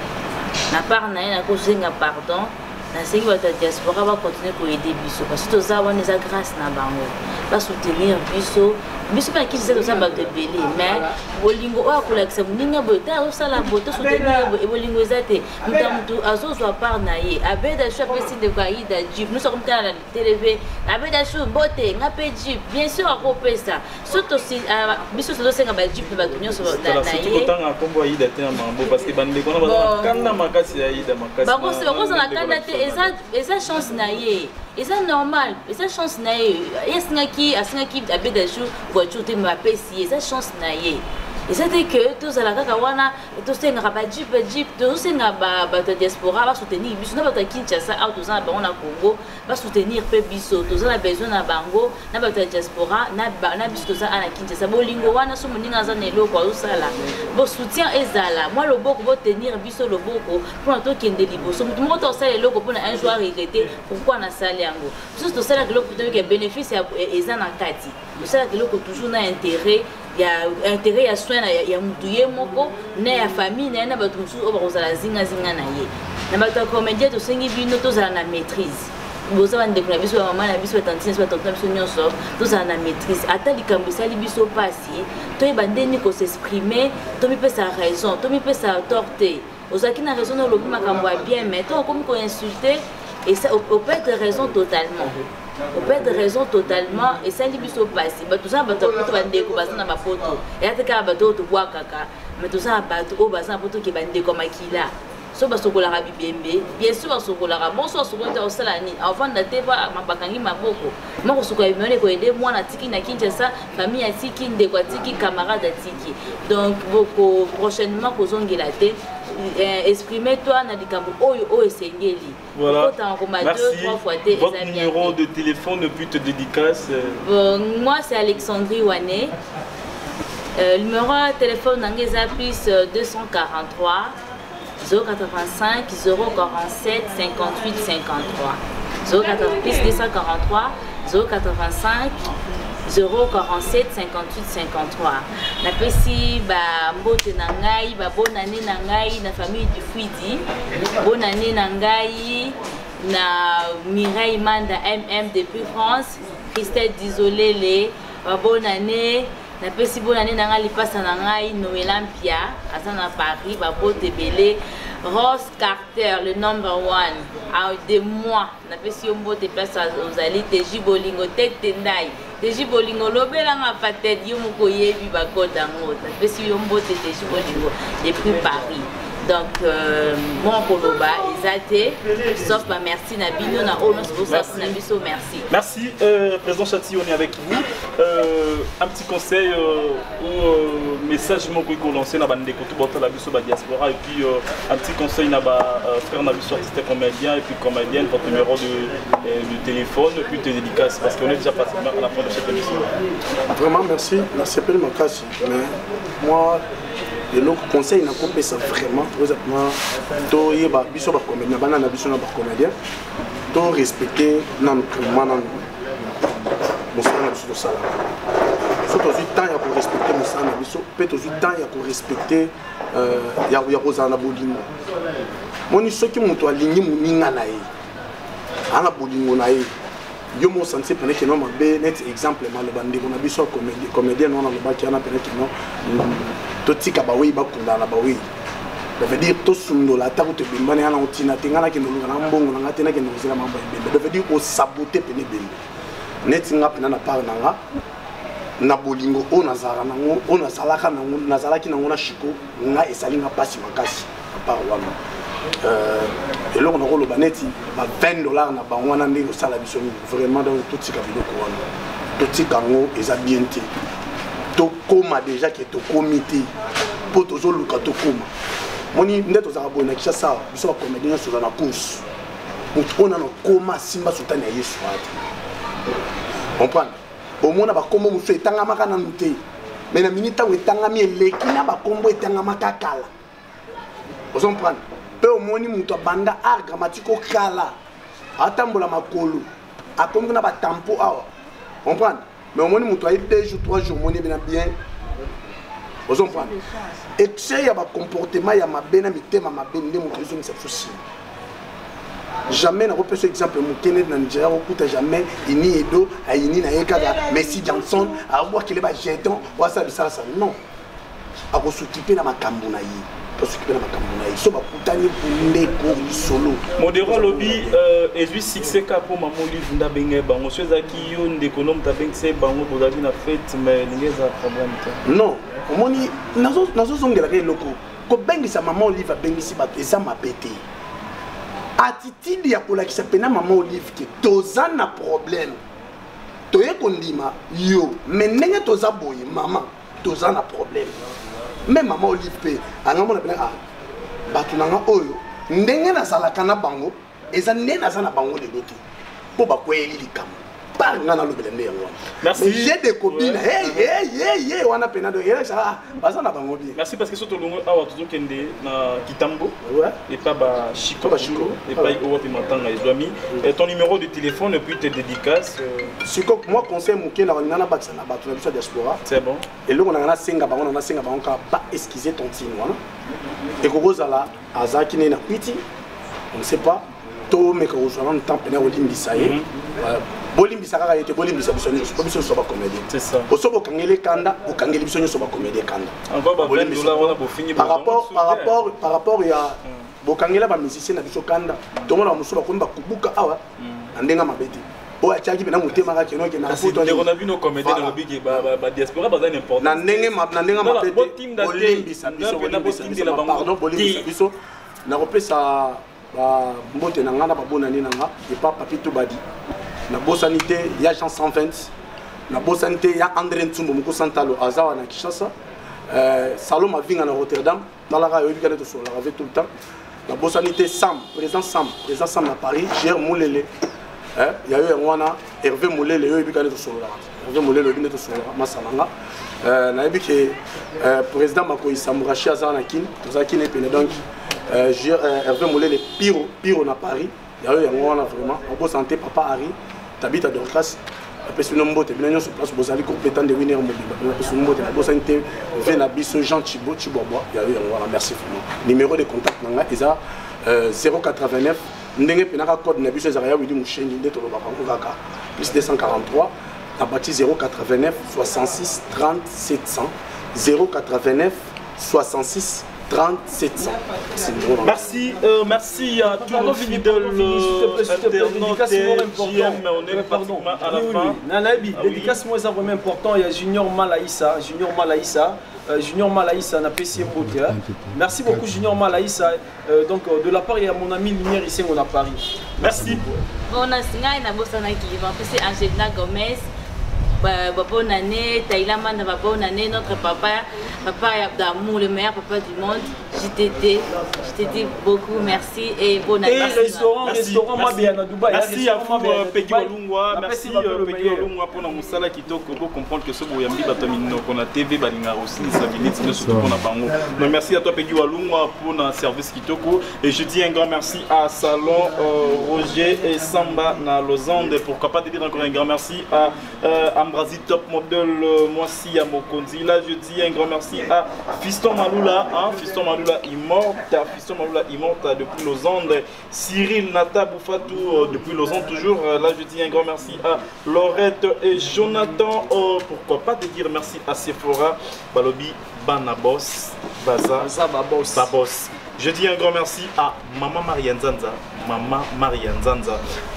Na part na na ko zenga pardon. Na sengi ba diaspora va continuer pour aider biso parce que tout ça on les a grâce na bango. Va soutenir biso pas qui c'est ça ba de belé mais bolingo o akola kisa muninga bota o sala bota soutenir e bolingo ezate mutamtu azo so par na ye abeda chou pesi de kaida jeep nous sommes dans la télé abeda chou bote ngape jeep bien sûr ako pesa surtout si biso so senga ba jeep ba tunyo so na ye surtout tanga kombo aida te mambo parce que bande kona ba kana makasi aida makasi ba ko se na kana te eza chance na ye. Et c'est normal, et ça chance naïe. Il y a qui a des choses, voiture, tu m'as payé, c'est chance naïe. Et c'était que tous à la Kakawana, tous ces Rabadjip, tous ces diaspora va soutenir Bisso, n'a pas Kinshasa, tous en Bango, Congo, va soutenir Bisso, tous en a besoin à Bango, n'a pas diaspora, n'a Bisso à la Kinshasa, Bolingo, Wana, Soumouninga, Zanelo, quoi, ou ça là. Bon soutien est là. Moi, le boko va tenir Bisso le boko pour un tour qui est délivré. Tout le monde a les locaux pour un joueur regretté, pourquoi on a ça les ango. Juste ça là que l'autre bénéfice est en Kati. Tout ça que l'autre toujours n'a intérêt. Il y a intérêt à soin, il y a moutuye moko, né à famille, né à bateau sous au la zinga zinga naie. Na bateau comédien to sengi bino to za na maîtrise. Boza bande ko na biso maman na biso tantine so tonton biso nyonso to za na maîtrise. Ata likambo sali biso passi, to bande ni ko s'exprimer, to mi pesa raison, to mi pesa torté. Ozaki na raison no lobi makambo bien, mais to comme ko insulter et ça au perd de raison totalement. On perd de raison totalement et ça lui biso passé. Mais tout ça bateau pour bande ko basa na ba photo. Et ata ka bateau to bois kaka. Mais tout ça bateau au basa photo ki bande ko makila. So baso ko la rabi bembe. Bien sûr baso ko la ra. Bonsoir so ko ta osalani. Avant de te ba mabakangi maboko. Moko so ko yimone ko aider moi na tiki na Kinshasa, famille ya tiki ndeko tiki camarade tiki. Donc beaucoup prochainement ko zongela te. Exprimez-toi dans les camps oyo esengeli. Voilà. Merci. Votre numéro de téléphone puis te dédicace. Moi c'est Alexandrie Wané. Numéro de téléphone Nangeza plus 243 085 047 58 53 086 243 085 047 58 53. Napesi ba mbote na ngai ba bonne année na ngai na famille du Fouidi. Bonne année na ngai na Mireille Manda MM depuis France. Christelle Disolele ba bonne année. Napesi bonne année na ngai lipasa na ngai Noelampia azana Paris ba bote belé. Rose Carter, le number one, à des mois, n'a pas si on peut te placer aux alliés, Teji Bolingo, tête tendai, Teji Bolingo, l'obéla pas tête, Yomoko Yebi Bako Dango, n'a pas si on peut te Teji Bolingo, depuis Paris. Donc, moi, Koloba, Isate, sauf ma merci, Nabino, na Ono, Nabiso, merci. Merci, Président Chati, on est avec vous. Un petit conseil ou message que vous lancez dans la diaspora et puis un petit conseil dans frère Nabiso, artiste comédien et puis comédienne, votre numéro de téléphone et puis de dédicace parce qu'on est déjà passé à la fin de cette émission. Vraiment, merci. Merci pour ma casse. Mais moi, et le conseil n'a pas ça vraiment, to yeba biso ba comédien, bana na biso na ba comédien, to respecter nan mana musala na biso sala. Surtout aussi temps ya ko respecter musala na biso, peut aussi temps ya ko respecter ya kozana bolingo. Moni soki muto alingi muninga na ye. Ana bolingo na ye. Yo mo sanse pene ke no mabe net exemple malo bande ko na biso comédien non na lobaki ana pene ke no totika bawe bakunda na bawe. Ça veut dire to sundo la ta ko te bimbane ana otina tingana ke no na mbongo na ngate na ke no zela mamba ibende. Ça veut dire ko saboter pene bende. Net nga pena na par na nga na bolingo o nazara nango o nazalaka nango nazalaki nango na shiko nga esali nga pasi makasi par wana. Et là on a le baneti ba $20 na ba wana ndenge sala biso vraiment dans tout tika biloko wana tout tika ngo eza bien te to koma déjà que to comité pour to zoluka to koma moni ndeto za bona kisha sawa biso ba comédien so na course mutu ona no koma simba sultani ya Yesu ati comprendre au mona ba kombo muso etanga makana nute mais na minita we tanga mi eleki na ba kombo etanga makakala vous comprenez pe omoni mutu banda art dramatique au kala atambola makolo akombi na ba tempo awa comprendre mais omoni mutu ay 2 jours 3 jours moni bien vous comprenez excès ya ba comportement ya mabena mitema mabende mutu zo misa fusi jamais na repère ce exemple mukene na Nigeria okuta jamais ini edo ayini na yekaka Messi Johnson a voir qu'il est ba jeton wa ça ça non a ko s'occuper na makambo na yi Modéro lobby et lui succès pour maman livre nda benga bango sezaki yo ndéconome ta bengse bango bozali na fête mais ngeza problème non omoni nazo zongela ke loko ko bengisa maman livre bengisi ba eza mabete attitude ya kolakisa pena maman livre ke tozana problème toye kondima yo mais ndenge toza boye maman tozana problème. Même maman Olive anga mona pena batu nanga oyo ndenge na salaka na bango eza ndenge na sana bango de loté po ba kweli likam par nga na lobele ndenge yango. Merci. J'ai des copines hey wana pena do yela ça baza na bango bien. Merci parce que surtout longo awa tuzo kende na Kitambo et pas ba Chico et pas o wapi matanga ezwami et ton numéro de téléphone et puis tes dédicaces Chico moi conseil muke na ngana bakisa na batu na biso diaspora. C'est bon. Et là on a senga bango na senga bango ka pas esquiser ton signe wana. Et kokoza la azaki ne na kwiti on ne sait pas to me ko zo na temps pena olimbisa ye. Bolimbisa kaka yete bolimbisa biso biso so ba comédien. C'est ça. Osobo kangele kanda o kangele biso so ba comédien kanda. Encore ba $20 wana bo fini par rapport ya bo kangela ba musicien na biso kanda. To mona muso ba komba kubuka awa andenga mabeti. O achaki bena mutema ka keno ke na foto. On a vu nos comédiens dans le big ba diaspora ba important. Na ndenga mabeti bolimbisa biso pardon bolimbisa biso na repesa ba mbote na ngana ba bonani na nga et pas papi to badi. Na bosanité ya Jean 120 na bosanité ya André Ntsumbo moko santalo azawa na Kinshasa Salom avinga na Rotterdam dans la radio bikale to sur la radio tout le temps na bosanité Sam présent Sam na Paris Gère Moulele ya yo ngwana Hervé Moulele yo bikale to sur la radio Hervé Mollet le bino to sala masalanga na yebi ke président Makoïssa Mourachi azanakin tozaki ne pene donc Hervé Mollet le piro na Paris ya yo yango wana vraiment on santé papa Harry tabita Dorcas après ce nombre de bien sur place vous allez complétant de venir mobile après ce nombre de la santé vena biso Jean Thibaut Thibobois ya yo yango wana merci vraiment numéro de contact nanga eza 089 ndenge penaka code na biso ezaka ya wili mushengi nde tolobaka ngo kaka plus 243 à bâti 089 66 30 700 089 66 30 700. Merci, merci à tous nos fidèles internautes JM, on est pratiquement à la fin. Nanabi, dédicace moi c'est vraiment important, il y a Junior Malaïssa, Junior Malaïssa n'a pas si beau. Merci beaucoup Junior Malaïssa. Donc de la part il y a mon ami Lumière ici on a Paris. Merci. Bon, on a signé na bosana qui va passer Angelina Gomez. Bonne année, Taïla Manda, bonne année, notre papa d'amour, le meilleur papa du monde, JTT beaucoup, merci et bonne année. Et restaurant Mabia à Dubaï. Merci à vous, Peggy Walungwa, merci Peggy Walungwa pour nous Moussala qui t'a comprendre que ce Boyambi Batamino, qu'on a TV Balinga aussi, ça vient surtout pour Bango. Mais merci à toi Peggy Walungwa pour notre service Kitoko et je dis un grand merci à Salon Roger et Samba na Lausanne. Pourquoi pas dire encore un grand merci à Ambrasi Top Model Moissi à Mokonzi. Là je dis un grand merci à Fiston Maloula, Fiston Maloula immorte depuis Lausanne. Cyril Nata Boufatou depuis Lausanne toujours. Là je dis un grand merci à Laurette et Jonathan. Pourquoi pas te dire merci à Sephora, Balobi, Banabos, Babos. Je dis un grand merci à Maman Marianne Zanza.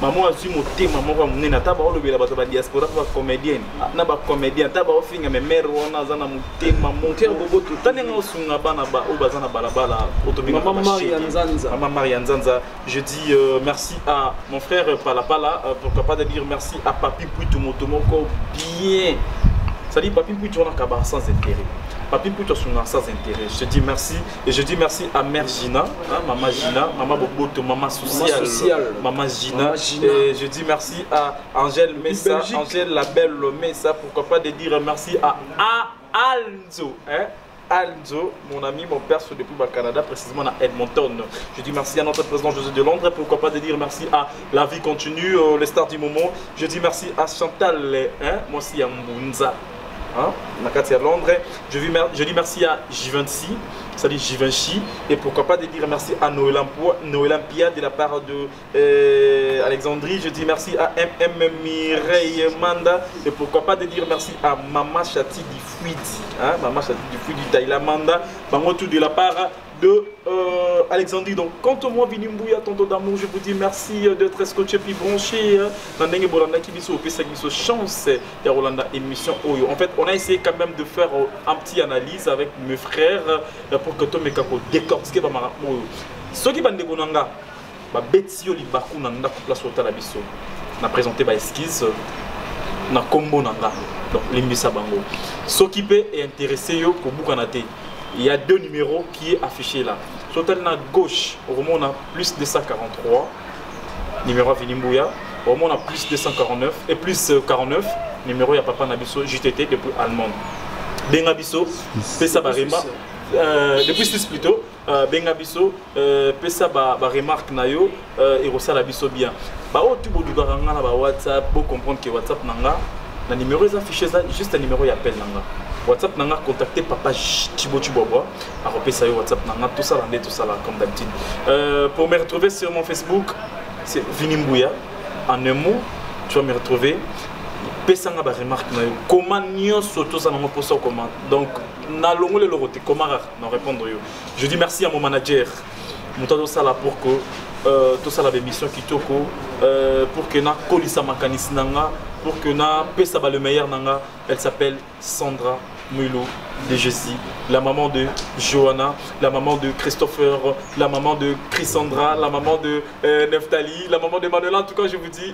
Maman a su monter, maman va mener na taba le bela bato ba diaspora ba comédienne. Na ba comédien taba o finga me mère wana zana monter maman cœur bobo tout tane nga osunga bana ba o bazana balabala otobinga Maman Marianne Zanza. Je dis merci à mon frère Palapala, pourquoi pas de dire merci à Papi Pouitou Motomoko bien. Ça dit Papi Pouitou on a kaba sans intérêt. Papi Pouitou sans intérêt. Je te dis merci et je dis merci à Mère Gina, Maman Gina, Maman Boboto, Maman Sociale, Maman Gina. Et je dis merci à Angèle Messa, Angèle la belle Messa. Pourquoi pas de dire merci à Alzo, Alzo, mon ami, mon père depuis le Canada, précisément à Edmonton. Je dis merci à notre président José de Londres. Pourquoi pas de dire merci à La Vie Continue, les stars du moment. Je dis merci à Chantal, moi aussi à Mbunza. Nakati à Londres. Je dis merci à Givenchy, c'est-à-dire Givenchy, et pourquoi pas de dire merci à Noëlampia de la part de Alexandrie. Je dis merci à MM Mireille Manda, et pourquoi pas de dire merci à Mama Chati du Fouidi, Mama Chati du Fouidi Taïla Manda, tout de la part de Alexandrie. Donc, quant à moi, Vinimbouya, tonton d'amour, je vous dis merci d'être scotché puis branché. Chance, Rolanda émission. En fait, on a essayé quand même de faire un petit analyse avec mes frères pour que tout le monde décortique. Ce qui va nous dire, Betio Libakou Nanda place au Talabiso. On a présenté ma esquisse, na combo Nanda, donc l'Imbissa Bango. Ce qui peut intéresser yo pour Boukanate. Il y a deux numéros qui est affiché là. Sur la gauche, au moment on a plus 243, numéro à Vinimbouya. Au moment on a plus 249 et plus 49, numéro il y a Papa Nabiso JTT depuis Allemande. Bengabiso, Pesa Barema, depuis 6 plutôt, Bengabiso, Pesa Baremarque Nayo, et Rosa Labiso bien. Bah, au tout bout du garanga, WhatsApp, pour comprendre que WhatsApp Nanga, le numéro est affiché là, juste un numéro il appelle Nanga. WhatsApp n'a contacté papa Thibaut Thibobois, à repérer Whatsapp n'a tout ça là comme d'habitude. Pour me retrouver sur mon Facebook, c'est Vinimbouya. En un mot, tu vas me retrouver. Pesanga ba remarque na comment nyo soto ça na poso comment. Donc na longole le roté comment na répondre yo. Je dis merci à mon manager. Moutado sala pour que tout ça la émission qui toko pour que na kolisa makanis nanga pour que na pesa ba le meilleur nanga. Elle s'appelle Sandra Mouilou de Jessie, la maman de Johanna, la maman de Christopher, la maman de Chrisandra, la maman de Neftali, la maman de Manuela. En tout cas, je vous dis